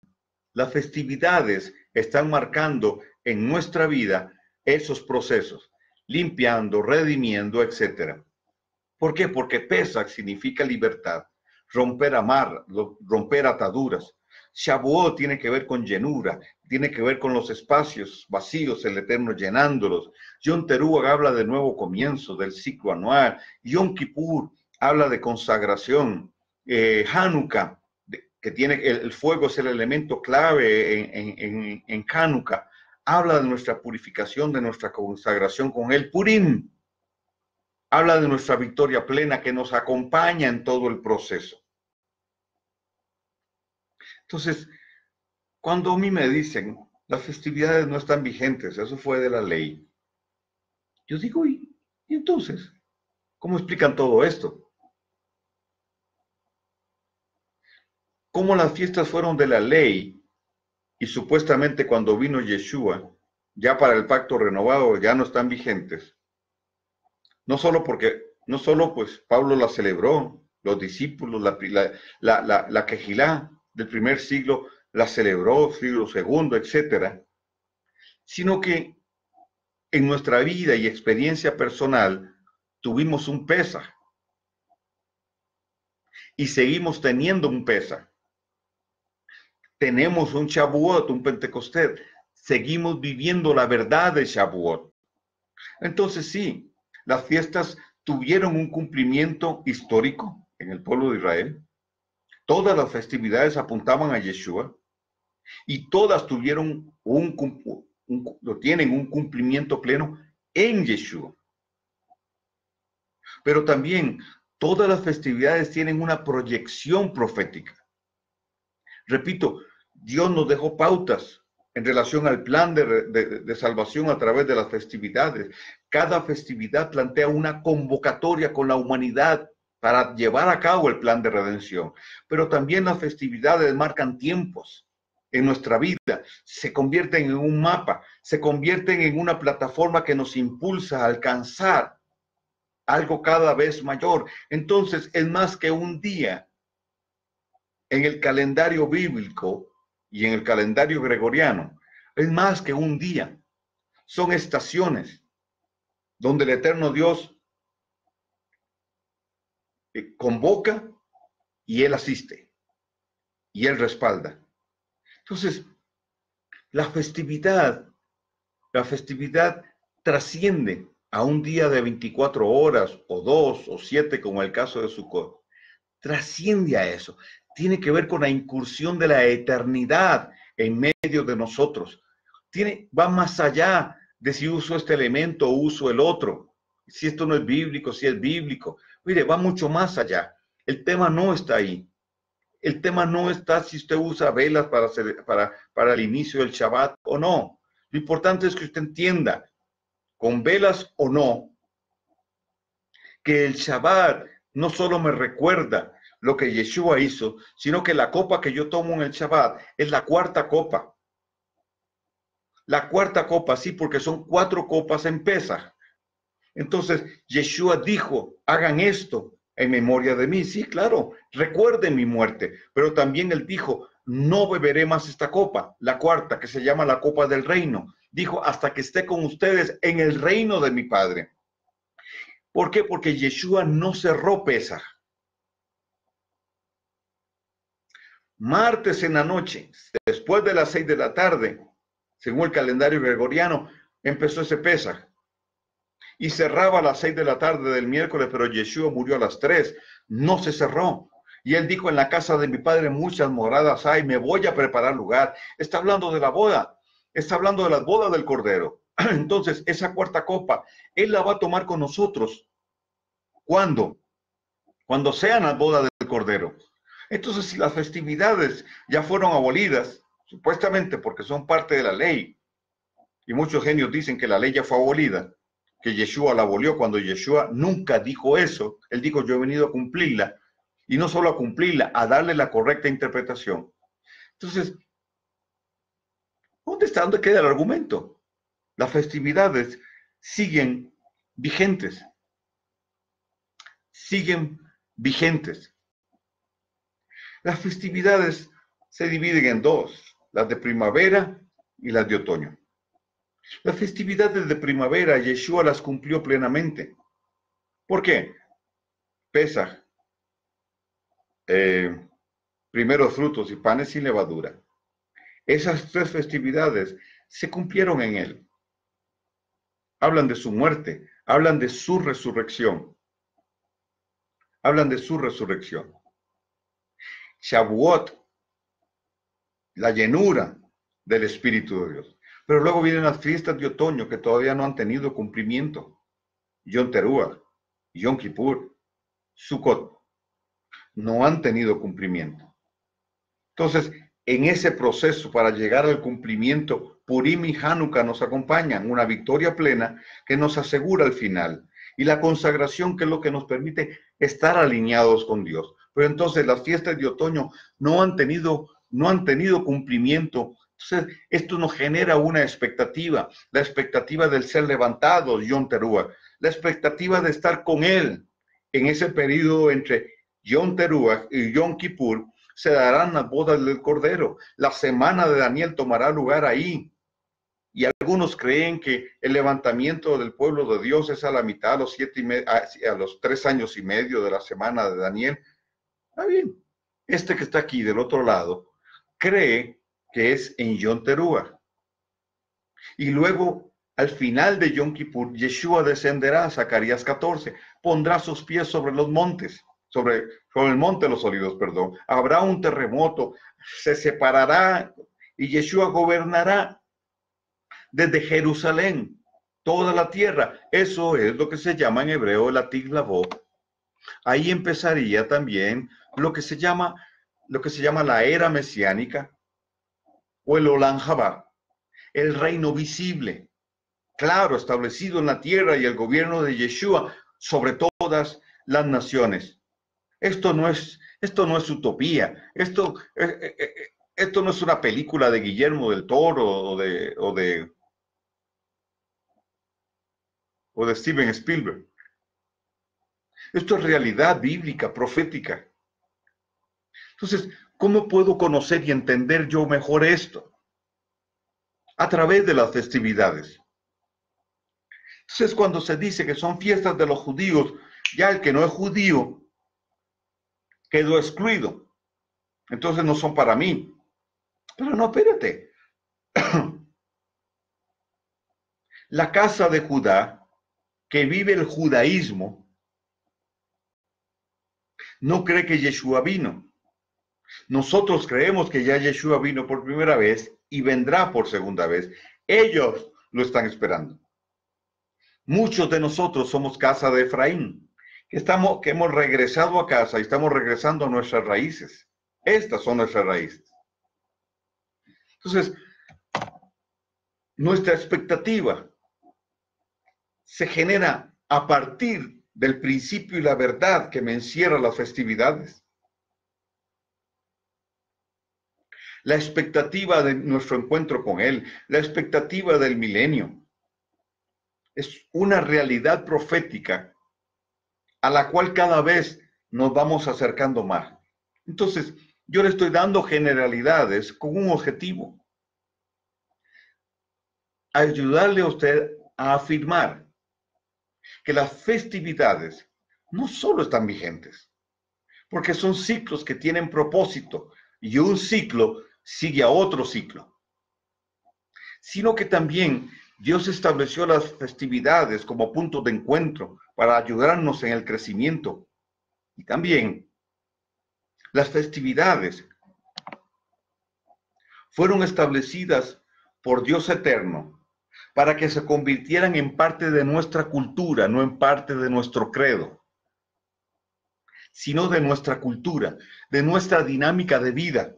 las festividades están marcando en nuestra vida esos procesos, limpiando, redimiendo, etc. ¿Por qué? Porque Pesach significa libertad, romper romper ataduras. Shavuot tiene que ver con llenura, tiene que ver con los espacios vacíos, el Eterno llenándolos. Yom Teruah habla de nuevo comienzo, del ciclo anual. Yom Kippur habla de consagración. Hanukkah, que tiene el fuego es el elemento clave en Hanukkah, habla de nuestra purificación, de nuestra consagración con él. Purim habla de nuestra victoria plena que nos acompaña en todo el proceso. Entonces, cuando a mí me dicen, las festividades no están vigentes, eso fue de la ley, yo digo, ¿y entonces? ¿Cómo explican todo esto? ¿Cómo las fiestas fueron de la ley y supuestamente cuando vino Yeshua, ya para el pacto renovado, ya no están vigentes? No solo pues Pablo la celebró, los discípulos, la Quejilá del primer siglo la celebró, siglo segundo, etcétera, sino que en nuestra vida y experiencia personal tuvimos un Pesaj y seguimos teniendo un Pesaj. Tenemos un Shavuot, un Pentecostés, seguimos viviendo la verdad de Shavuot. Entonces sí, las fiestas tuvieron un cumplimiento histórico en el pueblo de Israel. Todas las festividades apuntaban a Yeshua y todas tuvieron tienen un cumplimiento pleno en Yeshua. Pero también todas las festividades tienen una proyección profética. Repito, Dios nos dejó pautas en relación al plan de salvación a través de las festividades. Cada festividad plantea una convocatoria con la humanidad para llevar a cabo el plan de redención. Pero también las festividades marcan tiempos en nuestra vida, se convierten en un mapa, se convierten en una plataforma que nos impulsa a alcanzar algo cada vez mayor. Entonces, es más que un día en el calendario bíblico y en el calendario gregoriano. Es más que un día. Son estaciones donde el eterno Dios convoca y Él asiste y Él respalda. Entonces, la festividad trasciende a un día de 24 horas o 2 o 7, como el caso de Sukkot. Trasciende a eso. Tiene que ver con la incursión de la eternidad en medio de nosotros. Va más allá de si uso este elemento o uso el otro. Si esto no es bíblico, si es bíblico. Mire, va mucho más allá. El tema no está ahí. El tema no está si usted usa velas para el inicio del Shabbat o no. Lo importante es que usted entienda, con velas o no, que el Shabbat no solo me recuerda lo que Yeshua hizo, sino que la copa que yo tomo en el Shabbat es la cuarta copa. La cuarta copa, sí, porque son 4 copas en Pesaj. Entonces, Yeshua dijo, hagan esto en memoria de mí. Sí, claro, recuerden mi muerte. Pero también él dijo, no beberé más esta copa, la cuarta, que se llama la copa del reino. Dijo, hasta que esté con ustedes en el reino de mi Padre. ¿Por qué? Porque Yeshua no cerró Pesaj. Martes en la noche, después de las 6 de la tarde, según el calendario gregoriano, empezó ese Pesaj. Y cerraba a las 6 de la tarde del miércoles, pero Yeshua murió a las 3. No se cerró. Y él dijo, en la casa de mi Padre muchas moradas hay, me voy a preparar lugar. Está hablando de la boda. Está hablando de las bodas del Cordero. Entonces, esa cuarta copa, Él la va a tomar con nosotros. ¿Cuándo? Cuando sean las bodas del Cordero. Entonces, si las festividades ya fueron abolidas, supuestamente porque son parte de la ley, y muchos genios dicen que la ley ya fue abolida, que Yeshua la abolió, cuando Yeshua nunca dijo eso. Él dijo, yo he venido a cumplirla, y no solo a cumplirla, a darle la correcta interpretación. Entonces, ¿dónde queda el argumento? Las festividades siguen vigentes. Siguen vigentes. Las festividades se dividen en dos, las de primavera y las de otoño. Las festividades de primavera, Yeshua las cumplió plenamente. ¿Por qué? Pesaj, primeros frutos y panes sin levadura. Esas tres festividades se cumplieron en él. Hablan de su muerte, hablan de su resurrección. Hablan de su resurrección. Shavuot, la llenura del Espíritu de Dios. Pero luego vienen las fiestas de otoño que todavía no han tenido cumplimiento. Yom Teruah, Yom Kippur, Sukkot, no han tenido cumplimiento. Entonces, en ese proceso para llegar al cumplimiento, Purim y Hanukkah nos acompañan, una victoria plena que nos asegura al final, y la consagración, que es lo que nos permite estar alineados con Dios. Pero entonces las fiestas de otoño no han tenido cumplimiento. Entonces, esto nos genera una expectativa, la expectativa del ser levantados, Yom Teruah, la expectativa de estar con Él en ese periodo entre Yom Teruah y Yom Kippur. Se darán las bodas del Cordero. La semana de Daniel tomará lugar ahí. Y algunos creen que el levantamiento del pueblo de Dios es a la mitad, a los 3 años y medio de la semana de Daniel. Está bien. Este que está aquí del otro lado cree que es en Yom Teruah. Y luego, al final de Yom Kippur, Yeshua descenderá a Zacarías 14, pondrá sus pies sobre los montes, sobre el monte de los olivos, perdón. Habrá un terremoto, se separará y Yeshua gobernará desde Jerusalén, toda la tierra. Eso es lo que se llama en hebreo la Tiglavot. Ahí empezaría también lo que se llama la era mesiánica o el Olam Jabá, el reino visible, claro, establecido en la tierra, y el gobierno de Yeshua sobre todas las naciones. Esto no es utopía. Esto no es una película de Guillermo del Toro o de Steven Spielberg. Esto es realidad bíblica, profética. Entonces, ¿cómo puedo conocer y entender yo mejor esto? A través de las festividades. Entonces, cuando se dice que son fiestas de los judíos, ya el que no es judío quedó excluido. Entonces no son para mí. Pero no, espérate. La casa de Judá, que vive el judaísmo, no cree que Yeshua vino. Nosotros creemos que ya Yeshua vino por primera vez y vendrá por segunda vez. Ellos lo están esperando. Muchos de nosotros somos casa de Efraín, que hemos regresado a casa y estamos regresando a nuestras raíces. Estas son nuestras raíces. Entonces, nuestra expectativa se genera a partir del principio y la verdad que me encierra las festividades. La expectativa de nuestro encuentro con Él, la expectativa del milenio. Es una realidad profética a la cual cada vez nos vamos acercando más. Entonces, yo le estoy dando generalidades con un objetivo: ayudarle a usted a afirmar que las festividades no solo están vigentes, porque son ciclos que tienen propósito, y un ciclo sigue a otro ciclo, sino que también Dios estableció las festividades como punto de encuentro para ayudarnos en el crecimiento. Y también las festividades fueron establecidas por Dios eterno, para que se convirtieran en parte de nuestra cultura, no en parte de nuestro credo, sino de nuestra cultura, de nuestra dinámica de vida,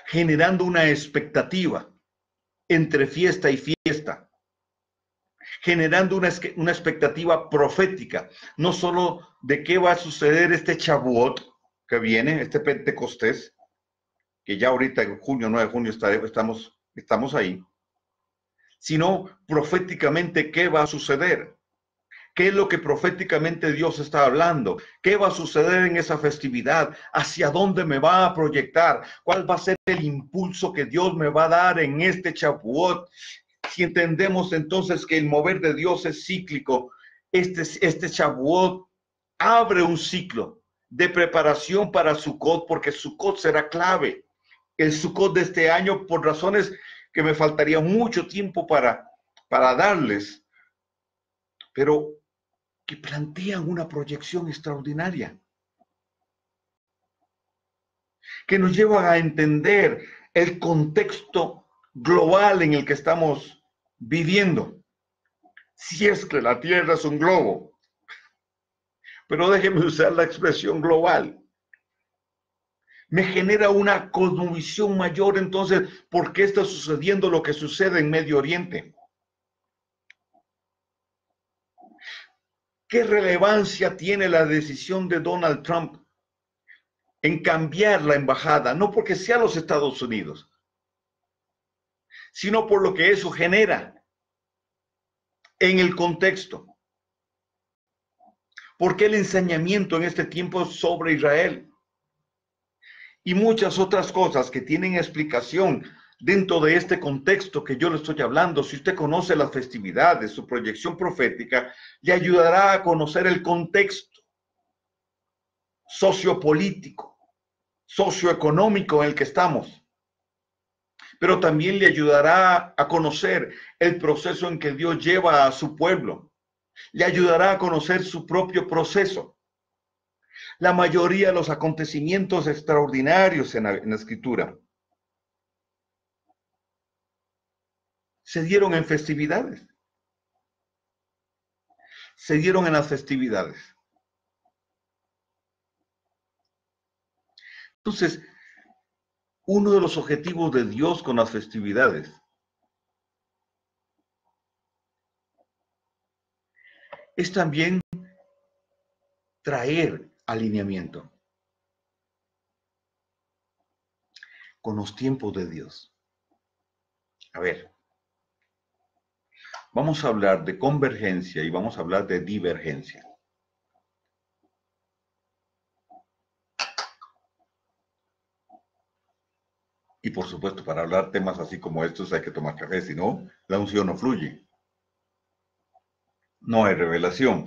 generando una expectativa entre fiesta y fiesta, generando una expectativa profética, no solo de qué va a suceder este Shavuot que viene, este Pentecostés, que ya ahorita en junio, 9 de junio estamos ahí, sino proféticamente qué va a suceder, qué es lo que proféticamente Dios está hablando, qué va a suceder en esa festividad, hacia dónde me va a proyectar, cuál va a ser el impulso que Dios me va a dar en este Shavuot. Si entendemos entonces que el mover de Dios es cíclico, este Shavuot abre un ciclo de preparación para Sukkot, porque Sukkot será clave. El Sukkot de este año, por razones que me faltaría mucho tiempo para darles, pero que plantean una proyección extraordinaria, que nos lleva a entender el contexto global en el que estamos viviendo. Si es que la Tierra es un globo, pero déjenme usar la expresión global. Me genera una cosmovisión mayor, entonces, ¿por qué está sucediendo lo que sucede en Medio Oriente? ¿Qué relevancia tiene la decisión de Donald Trump en cambiar la embajada? No porque sea los Estados Unidos, sino por lo que eso genera en el contexto. ¿Por qué el ensañamiento en este tiempo sobre Israel? Y muchas otras cosas que tienen explicación dentro de este contexto que yo le estoy hablando. Si usted conoce las festividades, su proyección profética, le ayudará a conocer el contexto sociopolítico, socioeconómico en el que estamos. Pero también le ayudará a conocer el proceso en que Dios lleva a su pueblo. Le ayudará a conocer su propio proceso. La mayoría de los acontecimientos extraordinarios en la Escritura se dieron en festividades. Se dieron en las festividades. Entonces, uno de los objetivos de Dios con las festividades es también traer alineamiento con los tiempos de Dios. A ver, vamos a hablar de convergencia y vamos a hablar de divergencia. Y por supuesto, para hablar temas así como estos hay que tomar café, si no, la unción no fluye. No hay revelación.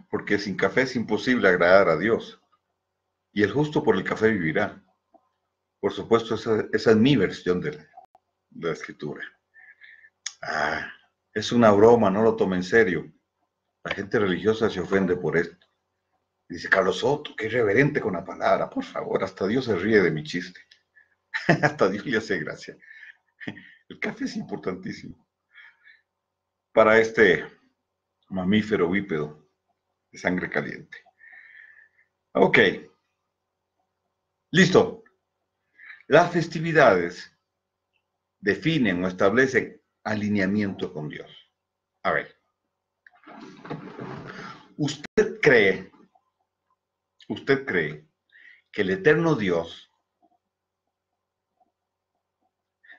Porque sin café es imposible agradar a Dios. Y el justo por el café vivirá. Por supuesto, esa es mi versión de la escritura. Es una broma, no lo tome en serio. La gente religiosa se ofende por esto. Dice Carlos Soto, qué irreverente con la palabra. Por favor, hasta Dios se ríe de mi chiste. Hasta Dios le hace gracia. El café es importantísimo para este mamífero bípedo de sangre caliente. Ok. Listo. Las festividades definen o establecen alineamiento con Dios. A ver. ¿Usted cree que el eterno Dios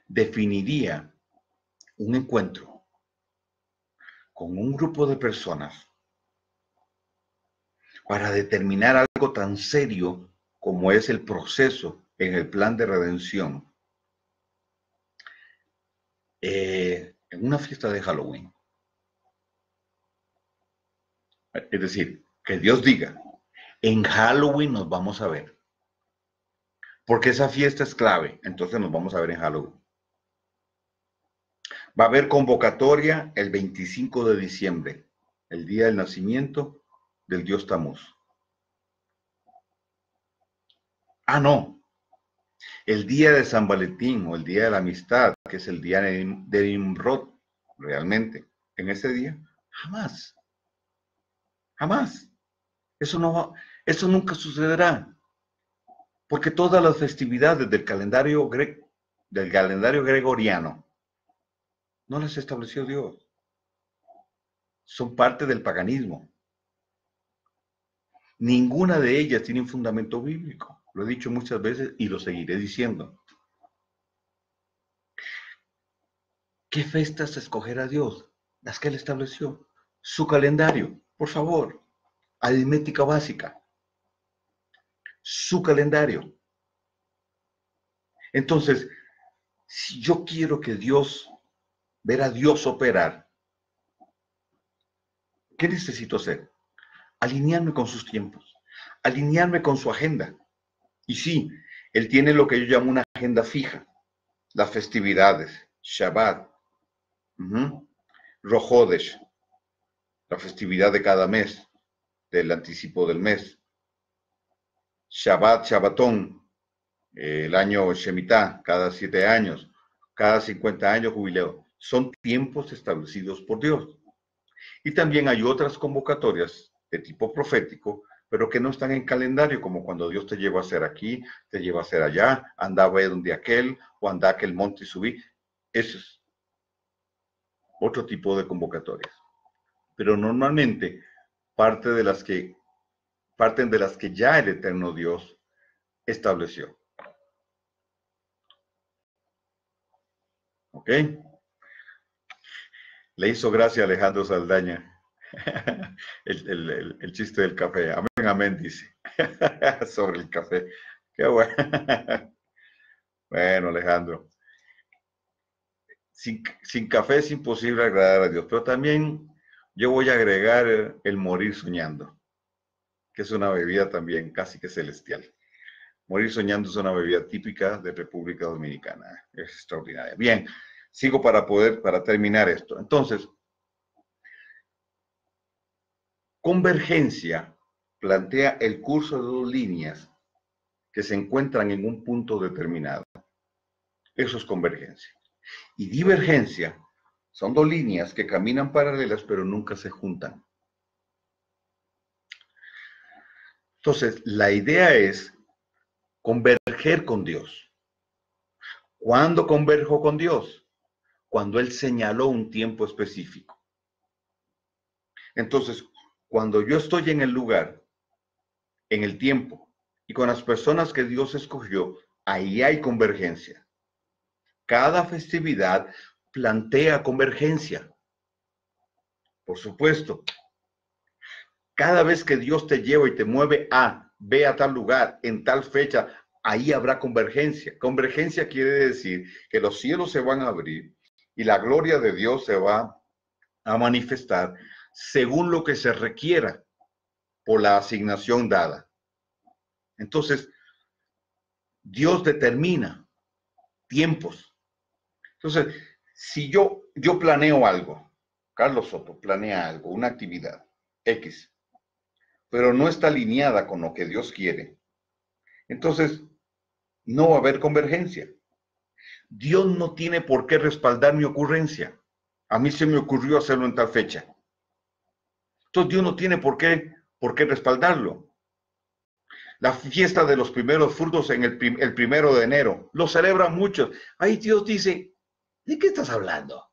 definiría un encuentro con un grupo de personas para determinar algo tan serio como es el proceso en el plan de redención en una fiesta de Halloween? Es decir, que Dios diga, en Halloween nos vamos a ver, porque esa fiesta es clave, entonces nos vamos a ver en Halloween. Va a haber convocatoria el 25 de diciembre, el día del nacimiento del dios Tamuz. Ah, no. El día de San Valentín o el día de la amistad, que es el día de Nimrod, realmente, en ese día, jamás, jamás. Eso nunca sucederá, porque todas las festividades del calendario gregoriano no las estableció Dios, son parte del paganismo. Ninguna de ellas tiene un fundamento bíblico. Lo he dicho muchas veces y lo seguiré diciendo. ¿Qué festas escogerá Dios? Las que Él estableció. Su calendario, por favor. Aritmética básica. Su calendario. Entonces, si yo quiero ver a Dios operar, ¿qué necesito hacer? Alinearme con sus tiempos, alinearme con su agenda. Y sí, Él tiene lo que yo llamo una agenda fija, las festividades, Shabbat, Rosh Hodesh, la festividad de cada mes, del anticipo del mes, Shabbat, Shabbatón, el año Shemitah, cada 7 años, cada 50 años jubileo. Son tiempos establecidos por Dios. Y también hay otras convocatorias de tipo profético, pero que no están en calendario, como cuando Dios te lleva a hacer aquí, te lleva a hacer allá, andaba donde aquel, o anda a aquel monte y subí. Eso es otro tipo de convocatorias. Pero normalmente parten de las que ya el eterno Dios estableció. ¿Ok? Le hizo gracia a Alejandro Saldaña el chiste del café. Amén, amén, dice. Sobre el café. Qué bueno. Bueno, Alejandro. Sin café es imposible agradar a Dios. Pero también yo voy a agregar el morir soñando, que es una bebida también casi que celestial. Morir soñando es una bebida típica de República Dominicana. Es extraordinaria. Bien, sigo para terminar esto. Entonces, convergencia plantea el curso de dos líneas que se encuentran en un punto determinado. Eso es convergencia. Y divergencia son dos líneas que caminan paralelas pero nunca se juntan. Entonces, la idea es converger con Dios. ¿Cuándo converjo con Dios? Cuando Él señaló un tiempo específico. Entonces, cuando yo estoy en el lugar, en el tiempo, y con las personas que Dios escogió, ahí hay convergencia. Cada festividad plantea convergencia. Por supuesto, cada vez que Dios te lleva y te mueve ve a tal lugar, en tal fecha, ahí habrá convergencia. Convergencia quiere decir que los cielos se van a abrir y la gloria de Dios se va a manifestar según lo que se requiera por la asignación dada. Entonces, Dios determina tiempos. Entonces, si yo planeo algo, Carlos Soto planea algo, una actividad X, pero no está alineada con lo que Dios quiere, entonces no va a haber convergencia. Dios no tiene por qué respaldar mi ocurrencia. A mí se me ocurrió hacerlo en tal fecha. Entonces Dios no tiene por qué respaldarlo. La fiesta de los primeros frutos en el 1 de enero, lo celebran muchos. Ahí Dios dice, ¿de qué estás hablando?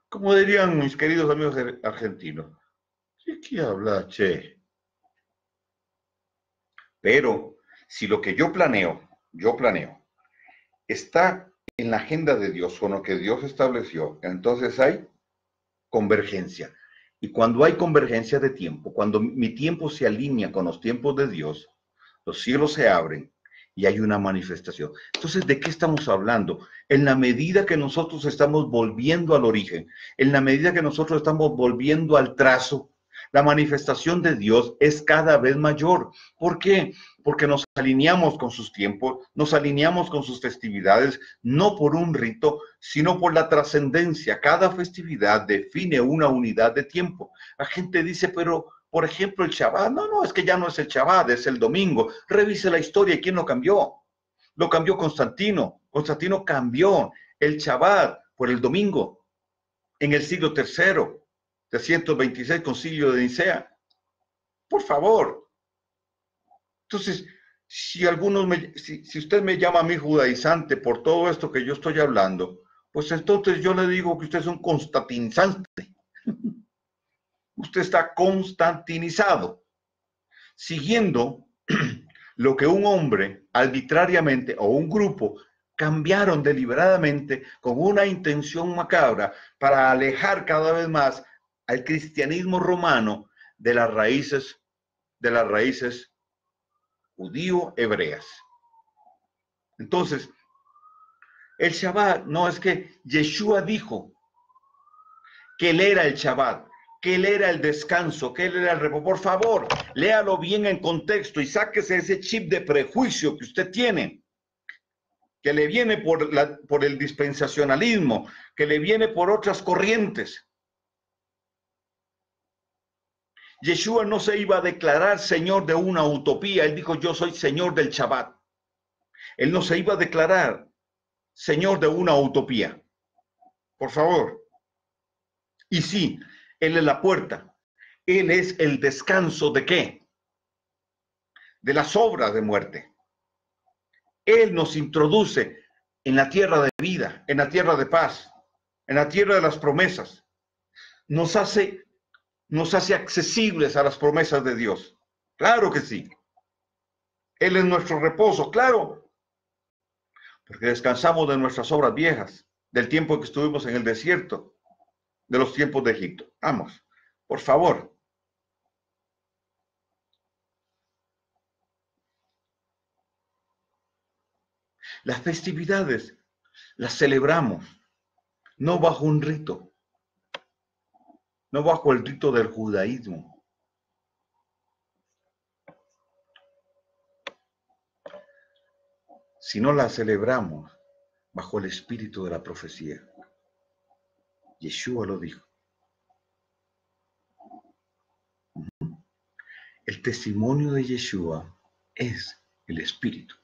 Como dirían mis queridos amigos argentinos, ¿de qué habla, che? Pero si lo que yo planeo, está en la agenda de Dios, con lo que Dios estableció, entonces hay convergencia. Y cuando hay convergencia de tiempo, cuando mi tiempo se alinea con los tiempos de Dios, los cielos se abren y hay una manifestación. Entonces, ¿de qué estamos hablando? En la medida que nosotros estamos volviendo al origen, en la medida que nosotros estamos volviendo al trazo, la manifestación de Dios es cada vez mayor. ¿Por qué? Porque nos alineamos con sus tiempos, nos alineamos con sus festividades, no por un rito, sino por la trascendencia. Cada festividad define una unidad de tiempo. La gente dice, pero Por ejemplo, el Shabbat. No, es que ya no es el Shabbat, es el domingo. Revise la historia y quién lo cambió. Lo cambió Constantino. Constantino cambió el Shabbat por el domingo en el siglo III, 326, concilio de Nicea. Por favor. Entonces, si usted me llama a mí judaizante por todo esto que yo estoy hablando, pues entonces yo le digo que usted es un constantinizante. Usted está constantinizado, siguiendo lo que un hombre arbitrariamente o un grupo cambiaron deliberadamente con una intención macabra para alejar cada vez más al cristianismo romano de las raíces judío-hebreas. Entonces, el Shabbat, no es que Yeshua dijo que él era el Shabbat, que él era el descanso, que él era el reposo. Por favor, léalo bien en contexto y sáquese ese chip de prejuicio que usted tiene, que le viene por el dispensacionalismo, que le viene por otras corrientes. Yeshua no se iba a declarar señor de una utopía. Él dijo, yo soy señor del Shabbat. Él no se iba a declarar señor de una utopía. Por favor. Y sí, él es la puerta. Él es el descanso ¿de qué? De las obras de muerte. Él nos introduce en la tierra de vida, en la tierra de paz, en la tierra de las promesas. Nos hace accesibles a las promesas de Dios. Claro que sí. Él es nuestro reposo, claro. Porque descansamos de nuestras obras viejas, del tiempo que estuvimos en el desierto, de los tiempos de Egipto. Vamos, por favor. Las festividades las celebramos, no bajo un rito, no bajo el rito del judaísmo. Sino las celebramos bajo el espíritu de la profecía. Yeshua lo dijo. El testimonio de Yeshua es el espíritu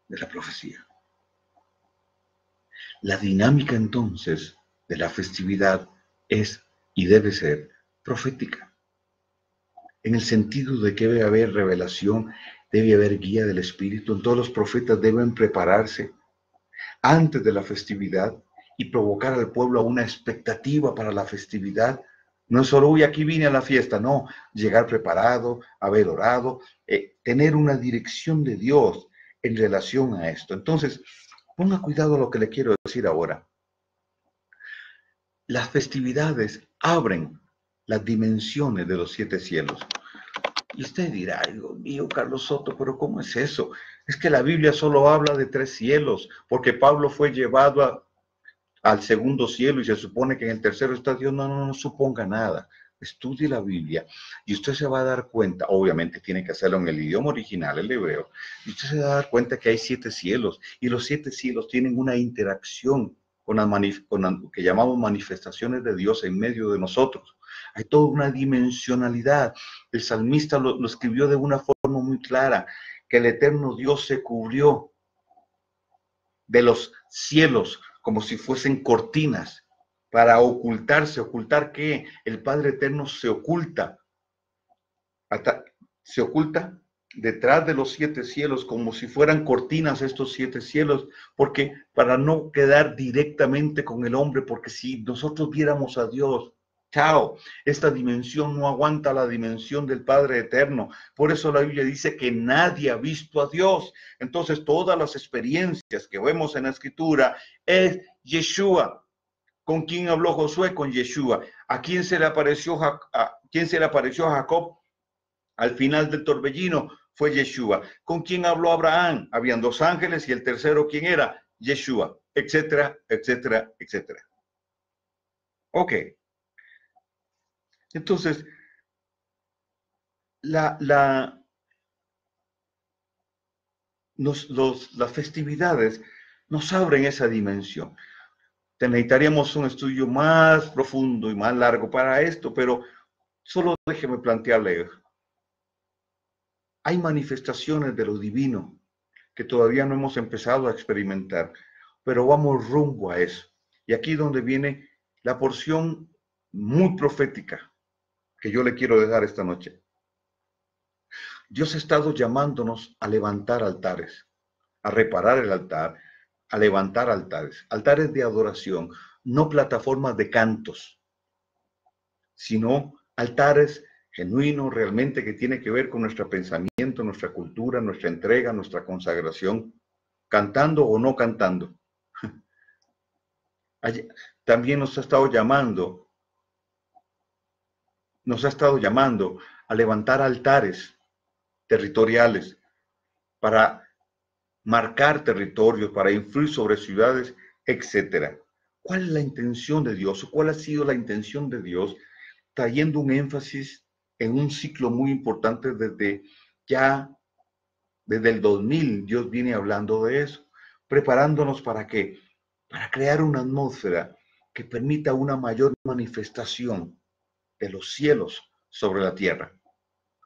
de la profecía. La dinámica entonces de la festividad es y debe ser profética, en el sentido de que debe haber revelación, debe haber guía del Espíritu. Todos los profetas deben prepararse antes de la festividad y provocar al pueblo a una expectativa para la festividad. No es solo, uy, aquí vine a la fiesta, no, llegar preparado, haber orado, tener una dirección de Dios en relación a esto. Entonces, ponga cuidado a lo que le quiero decir ahora. Las festividades abren las dimensiones de los 7 cielos. Y usted dirá, Dios mío, Carlos Soto, pero ¿cómo es eso? Es que la Biblia solo habla de 3 cielos, porque Pablo fue llevado al segundo cielo y se supone que en el tercero está Dios. No suponga nada. Estudie la Biblia y usted se va a dar cuenta, obviamente tiene que hacerlo en el idioma original, el hebreo, y usted se va a dar cuenta que hay 7 cielos y los 7 cielos tienen una interacción con lo que llamamos manifestaciones de Dios en medio de nosotros. Hay toda una dimensionalidad. El salmista lo escribió de una forma muy clara, que el eterno Dios se cubrió de los cielos como si fuesen cortinas para ocultarse. ¿Ocultar qué? El Padre Eterno se oculta detrás de los 7 cielos, como si fueran cortinas estos 7 cielos, porque para no quedar directamente con el hombre, porque si nosotros viéramos a Dios, chao, esta dimensión no aguanta la dimensión del Padre Eterno. Por eso la Biblia dice que nadie ha visto a Dios. Entonces todas las experiencias que vemos en la Escritura es Yeshua. ¿Con quién habló Josué? Con Yeshua. ¿A quién se le apareció a Jacob al final del torbellino? Fue Yeshua. ¿Con quién habló Abraham? Habían 2 ángeles y el tercero, ¿quién era? Yeshua, etcétera, etcétera, etcétera. Ok. Entonces, las festividades nos abren esa dimensión. Necesitaríamos un estudio más profundo y más largo para esto, pero Solo déjeme plantearle, hay manifestaciones de lo divino que todavía no hemos empezado a experimentar, pero vamos rumbo a eso. Y aquí donde viene la porción muy profética que yo le quiero dejar esta noche. Dios ha estado llamándonos a levantar altares, a reparar el altar, a levantar altares, altares de adoración, no plataformas de cantos, sino altares genuinos realmente que tiene que ver con nuestro pensamiento, nuestra cultura, nuestra entrega, nuestra consagración, cantando o no cantando. También nos ha estado llamando a levantar altares territoriales para marcar territorios, para influir sobre ciudades, etcétera. ¿Cuál es la intención de Dios? ¿Cuál ha sido la intención de Dios? Trayendo un énfasis en un ciclo muy importante desde el 2000, Dios viene hablando de eso, preparándonos para qué, para crear una atmósfera que permita una mayor manifestación de los cielos sobre la tierra,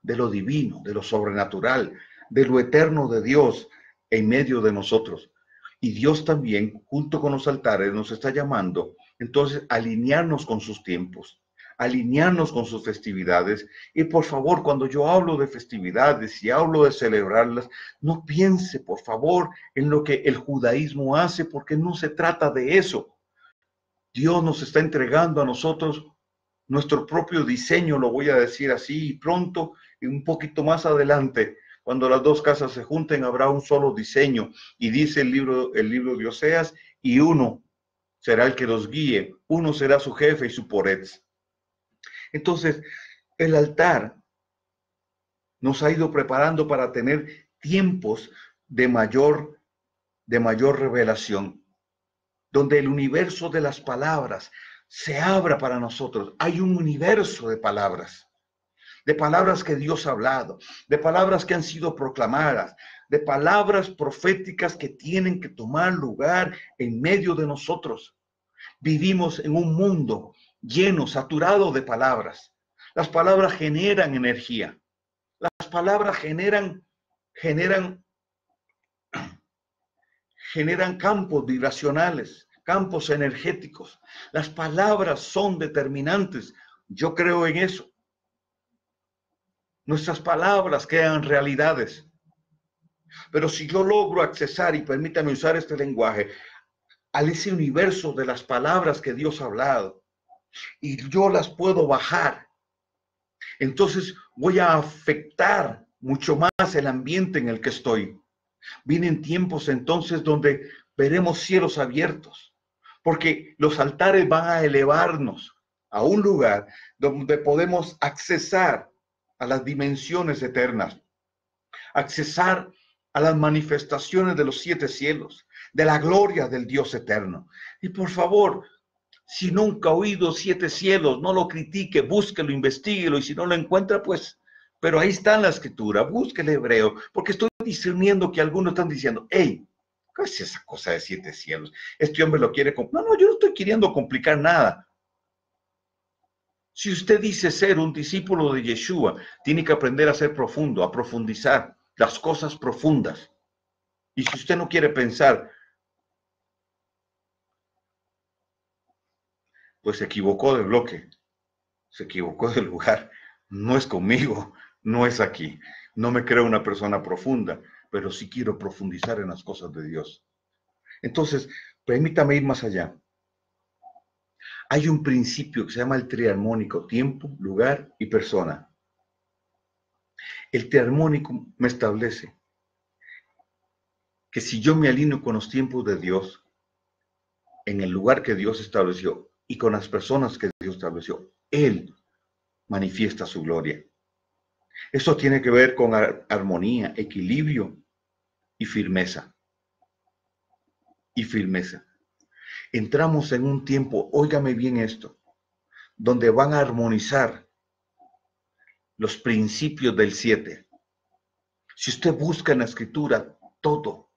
de lo divino, de lo sobrenatural, de lo eterno de Dios en medio de nosotros. Y Dios también, junto con los altares, nos está llamando entonces a alinearnos con sus tiempos, alinearnos con sus festividades. Y por favor, cuando yo hablo de festividades y hablo de celebrarlas, no piense, por favor, en lo que el judaísmo hace, porque no se trata de eso. Dios nos está entregando a nosotros nuestro propio diseño, lo voy a decir así, y pronto, y un poquito más adelante, cuando las dos casas se junten, habrá un solo diseño. Y dice el libro de Oseas, y uno será el que los guíe, uno será su jefe y su poretz. Entonces, el altar nos ha ido preparando para tener tiempos de mayor revelación, donde el universo de las palabras se abra para nosotros. Hay un universo de palabras que Dios ha hablado, de palabras que han sido proclamadas, de palabras proféticas que tienen que tomar lugar en medio de nosotros. Vivimos en un mundo lleno, saturado de palabras. Las palabras generan energía. Las palabras generan campos vibracionales, campos energéticos. Las palabras son determinantes. Yo creo en eso. Nuestras palabras crean realidades. Pero si yo logro accesar, y permítame usar este lenguaje, a ese universo de las palabras que Dios ha hablado, y yo las puedo bajar, entonces voy a afectar mucho más el ambiente en el que estoy. Vienen tiempos entonces donde veremos cielos abiertos, porque los altares van a elevarnos a un lugar donde podemos accesar a las dimensiones eternas, accesar a las manifestaciones de los 7 cielos, de la gloria del Dios eterno. Y por favor, si nunca ha oído 7 cielos, no lo critique, búsquelo, investíguelo, y si no lo encuentra, pues, pero ahí está en la escritura, busque el hebreo, porque estoy discerniendo que algunos están diciendo, hey, ¿qué es esa cosa de 7 cielos? Este hombre lo quiere complicar. No, yo no estoy queriendo complicar nada. Si usted dice ser un discípulo de Yeshua, tiene que aprender a ser profundo, a profundizar las cosas profundas. Y si usted no quiere pensar, pues se equivocó de bloque, se equivocó de lugar. No es conmigo, no es aquí. No me creo una persona profunda, pero sí quiero profundizar en las cosas de Dios. Entonces, permítame ir más allá. Hay un principio que se llama el triarmónico, tiempo, lugar y persona. El triarmónico me establece que si yo me alineo con los tiempos de Dios, en el lugar que Dios estableció y con las personas que Dios estableció, Él manifiesta su gloria. Eso tiene que ver con armonía, equilibrio y firmeza. Y firmeza. Entramos en un tiempo, óigame bien esto, donde van a armonizar los principios del 7. Si usted busca en la escritura todo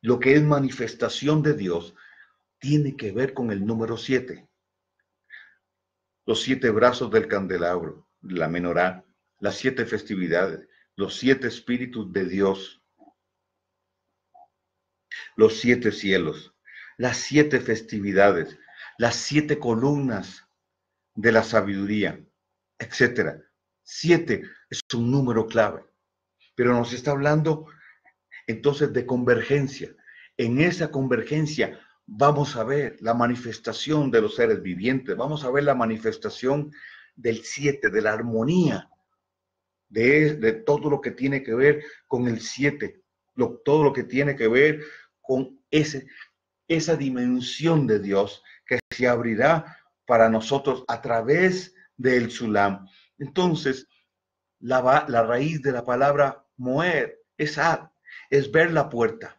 lo que es manifestación de Dios, tiene que ver con el número 7. los 7 brazos del candelabro, la menorá, las 7 festividades, los 7 espíritus de Dios, los 7 cielos, las 7 festividades, las 7 columnas de la sabiduría, etcétera. 7 es un número clave, pero nos está hablando entonces de convergencia. En esa convergencia vamos a ver la manifestación de los seres vivientes, vamos a ver la manifestación del 7, de la armonía, de todo lo que tiene que ver con el 7, todo lo que tiene que ver con esa dimensión de Dios que se abrirá para nosotros a través del Sulam. Entonces, la raíz de la palabra moer es ad, es ver la puerta.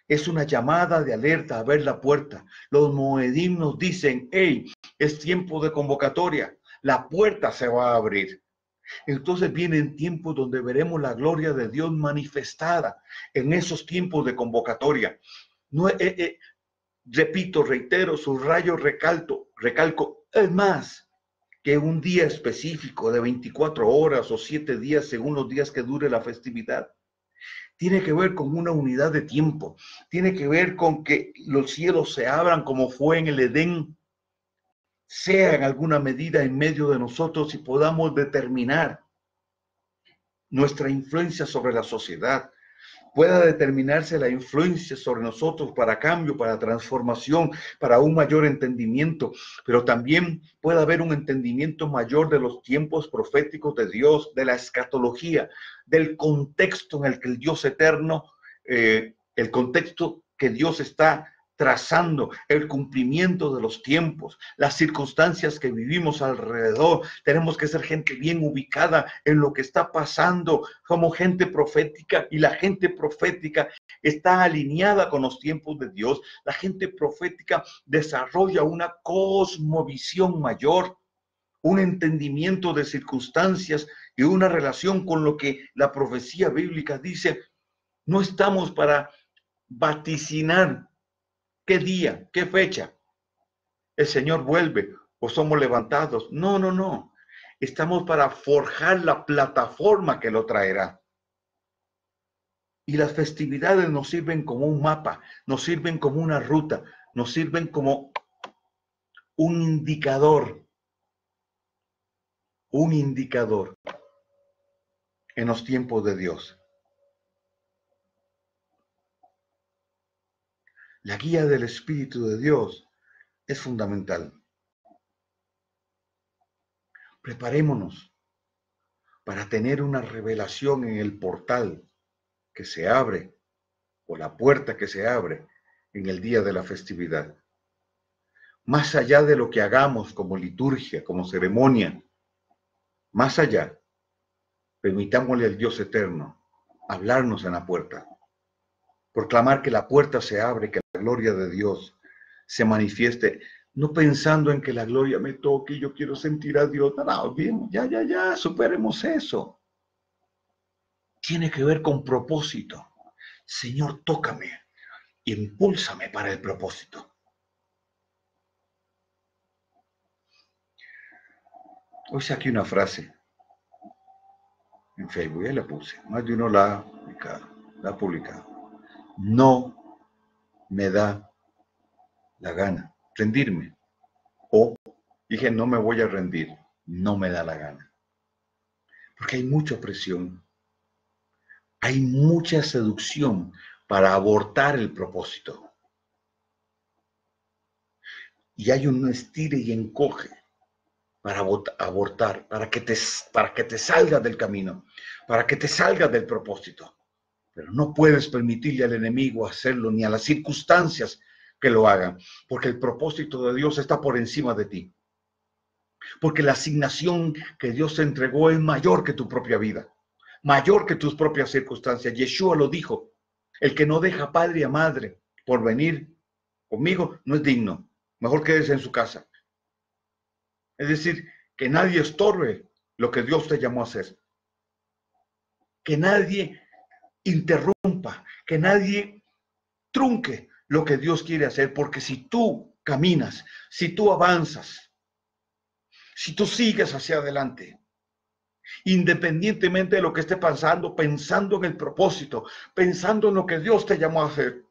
Es una llamada de alerta a ver la puerta. Los moedim nos dicen, hey, es tiempo de convocatoria. La puerta se va a abrir. Entonces vienen tiempos donde veremos la gloria de Dios manifestada en esos tiempos de convocatoria. No, repito, reitero, subrayo, recalco, es más que un día específico de 24 horas o 7 días según los días que dure la festividad. Tiene que ver con una unidad de tiempo, tiene que ver con que los cielos se abran como fue en el Edén, sea en alguna medida en medio de nosotros y podamos determinar nuestra influencia sobre la sociedad, pueda determinarse la influencia sobre nosotros para cambio, para transformación, para un mayor entendimiento, pero también puede haber un entendimiento mayor de los tiempos proféticos de Dios, de la escatología, del contexto en el que el Dios eterno, el contexto que Dios está trazando, el cumplimiento de los tiempos, las circunstancias que vivimos alrededor. Tenemos que ser gente bien ubicada en lo que está pasando. Somos gente profética y la gente profética está alineada con los tiempos de Dios. La gente profética desarrolla una cosmovisión mayor, un entendimiento de circunstancias y una relación con lo que la profecía bíblica dice. No estamos para vaticinar qué día, qué fecha el Señor vuelve o somos levantados. No, no, no. Estamos para forjar la plataforma que lo traerá. Y las festividades nos sirven como un mapa, nos sirven como una ruta, nos sirven como un indicador en los tiempos de Dios. La guía del Espíritu de Dios es fundamental. Preparémonos para tener una revelación en el portal que se abre o la puerta que se abre en el día de la festividad. Más allá de lo que hagamos como liturgia, como ceremonia, más allá, permitámosle al Dios eterno hablarnos en la puerta, proclamar que la puerta se abre, que la gloria de Dios se manifieste, no pensando en que la gloria me toque y yo quiero sentir a Dios. No, bien, ya, superemos eso. Tiene que ver con propósito. Señor, tócame, impúlsame para el propósito. Hoy saqué una frase en Facebook, ya la puse, más de uno la ha publicado. No me da la gana rendirme. O dije, no me voy a rendir, no me da la gana. Porque hay mucha presión, hay mucha seducción para abortar el propósito. Y hay un estire y encoge para abortar, para que te salgas del camino, para que te salgas del propósito. Pero no puedes permitirle al enemigo hacerlo, ni a las circunstancias que lo hagan, porque el propósito de Dios está por encima de ti. Porque la asignación que Dios te entregó es mayor que tu propia vida, mayor que tus propias circunstancias. Yeshua lo dijo, el que no deja padre y a madre por venir conmigo no es digno, mejor quédese en su casa. Es decir, que nadie estorbe lo que Dios te llamó a hacer. Que nadie interrumpa, que nadie trunque lo que Dios quiere hacer, porque si tú caminas, si tú avanzas, Si tú sigues hacia adelante, independientemente de lo que esté pasando, pensando en el propósito, pensando en lo que Dios te llamó a hacer,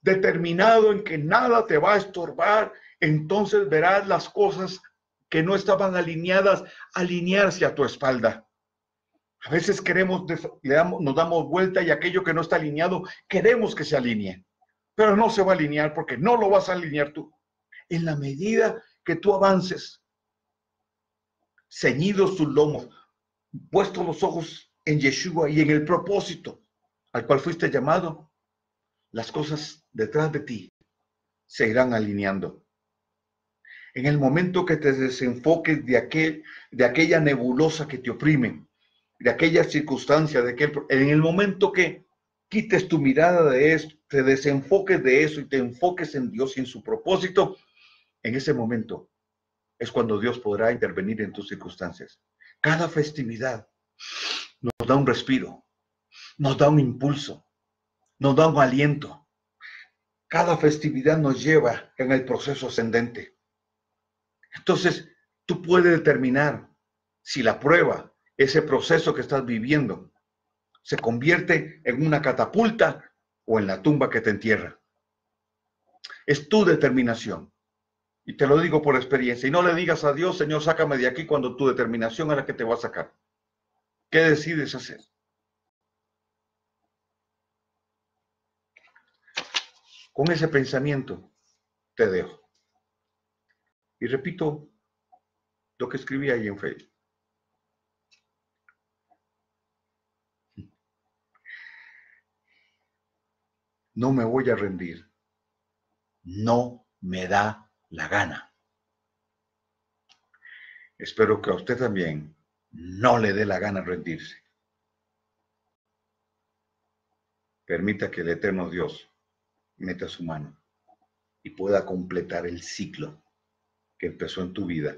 determinado en que nada te va a estorbar, entonces verás las cosas que no estaban alineadas alinearse a tu espalda. A veces queremos, nos damos vuelta y aquello que no está alineado, queremos que se alinee, pero no se va a alinear porque no lo vas a alinear tú. En la medida que tú avances, ceñidos tus lomos, puestos los ojos en Yeshua y en el propósito al cual fuiste llamado, las cosas detrás de ti se irán alineando. En el momento que te desenfoques de aquella nebulosa que te oprime, de aquella circunstancia, en el momento que quites tu mirada de eso, te desenfoques de eso y te enfoques en Dios y en su propósito, en ese momento es cuando Dios podrá intervenir en tus circunstancias. Cada festividad nos da un respiro, nos da un impulso, nos da un aliento. Cada festividad nos lleva en el proceso ascendente. Entonces, tú puedes determinar si la prueba, ese proceso que estás viviendo, se convierte en una catapulta o en la tumba que te entierra. Es tu determinación. Y te lo digo por experiencia. Y no le digas a Dios, Señor, sácame de aquí cuando tu determinación es la que te va a sacar. ¿Qué decides hacer? Con ese pensamiento te dejo. Y repito lo que escribí ahí en Facebook. No me voy a rendir. No me da la gana. Espero que a usted también no le dé la gana rendirse. Permita que el eterno Dios meta su mano y pueda completar el ciclo que empezó en tu vida.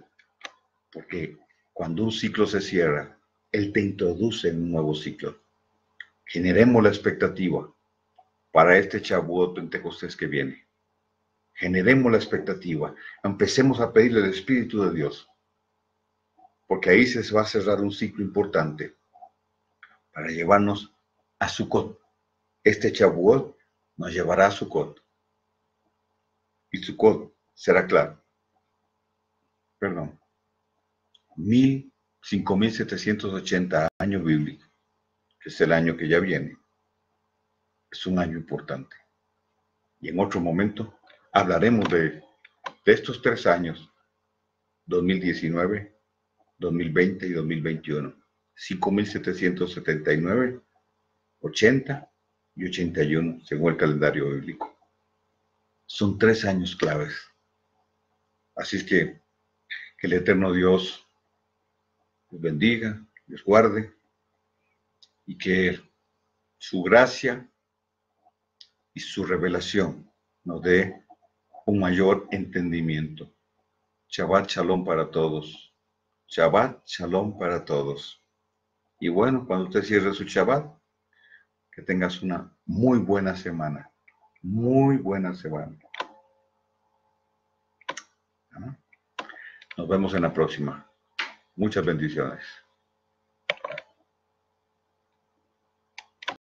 Porque cuando un ciclo se cierra, Él te introduce en un nuevo ciclo. Generemos la expectativa para este Shavuot Pentecostés que viene. Generemos la expectativa. Empecemos a pedirle al Espíritu de Dios. Porque ahí se va a cerrar un ciclo importante para llevarnos a Sukkot. Este Shavuot nos llevará a Sukkot. Y Sukkot será claro. Perdón. 5.780 años bíblicos, que es el año que ya viene. Es un año importante. Y en otro momento hablaremos de estos 3 años, 2019, 2020 y 2021. 5.779, 80 y 81, según el calendario bíblico. Son 3 años claves. Así es que el eterno Dios les bendiga, les guarde y que su gracia y su revelación nos dé un mayor entendimiento. Shabbat Shalom para todos. Shabbat Shalom para todos. Y bueno, cuando usted cierre su Shabbat, que tengas una muy buena semana. Muy buena semana. Nos vemos en la próxima. Muchas bendiciones.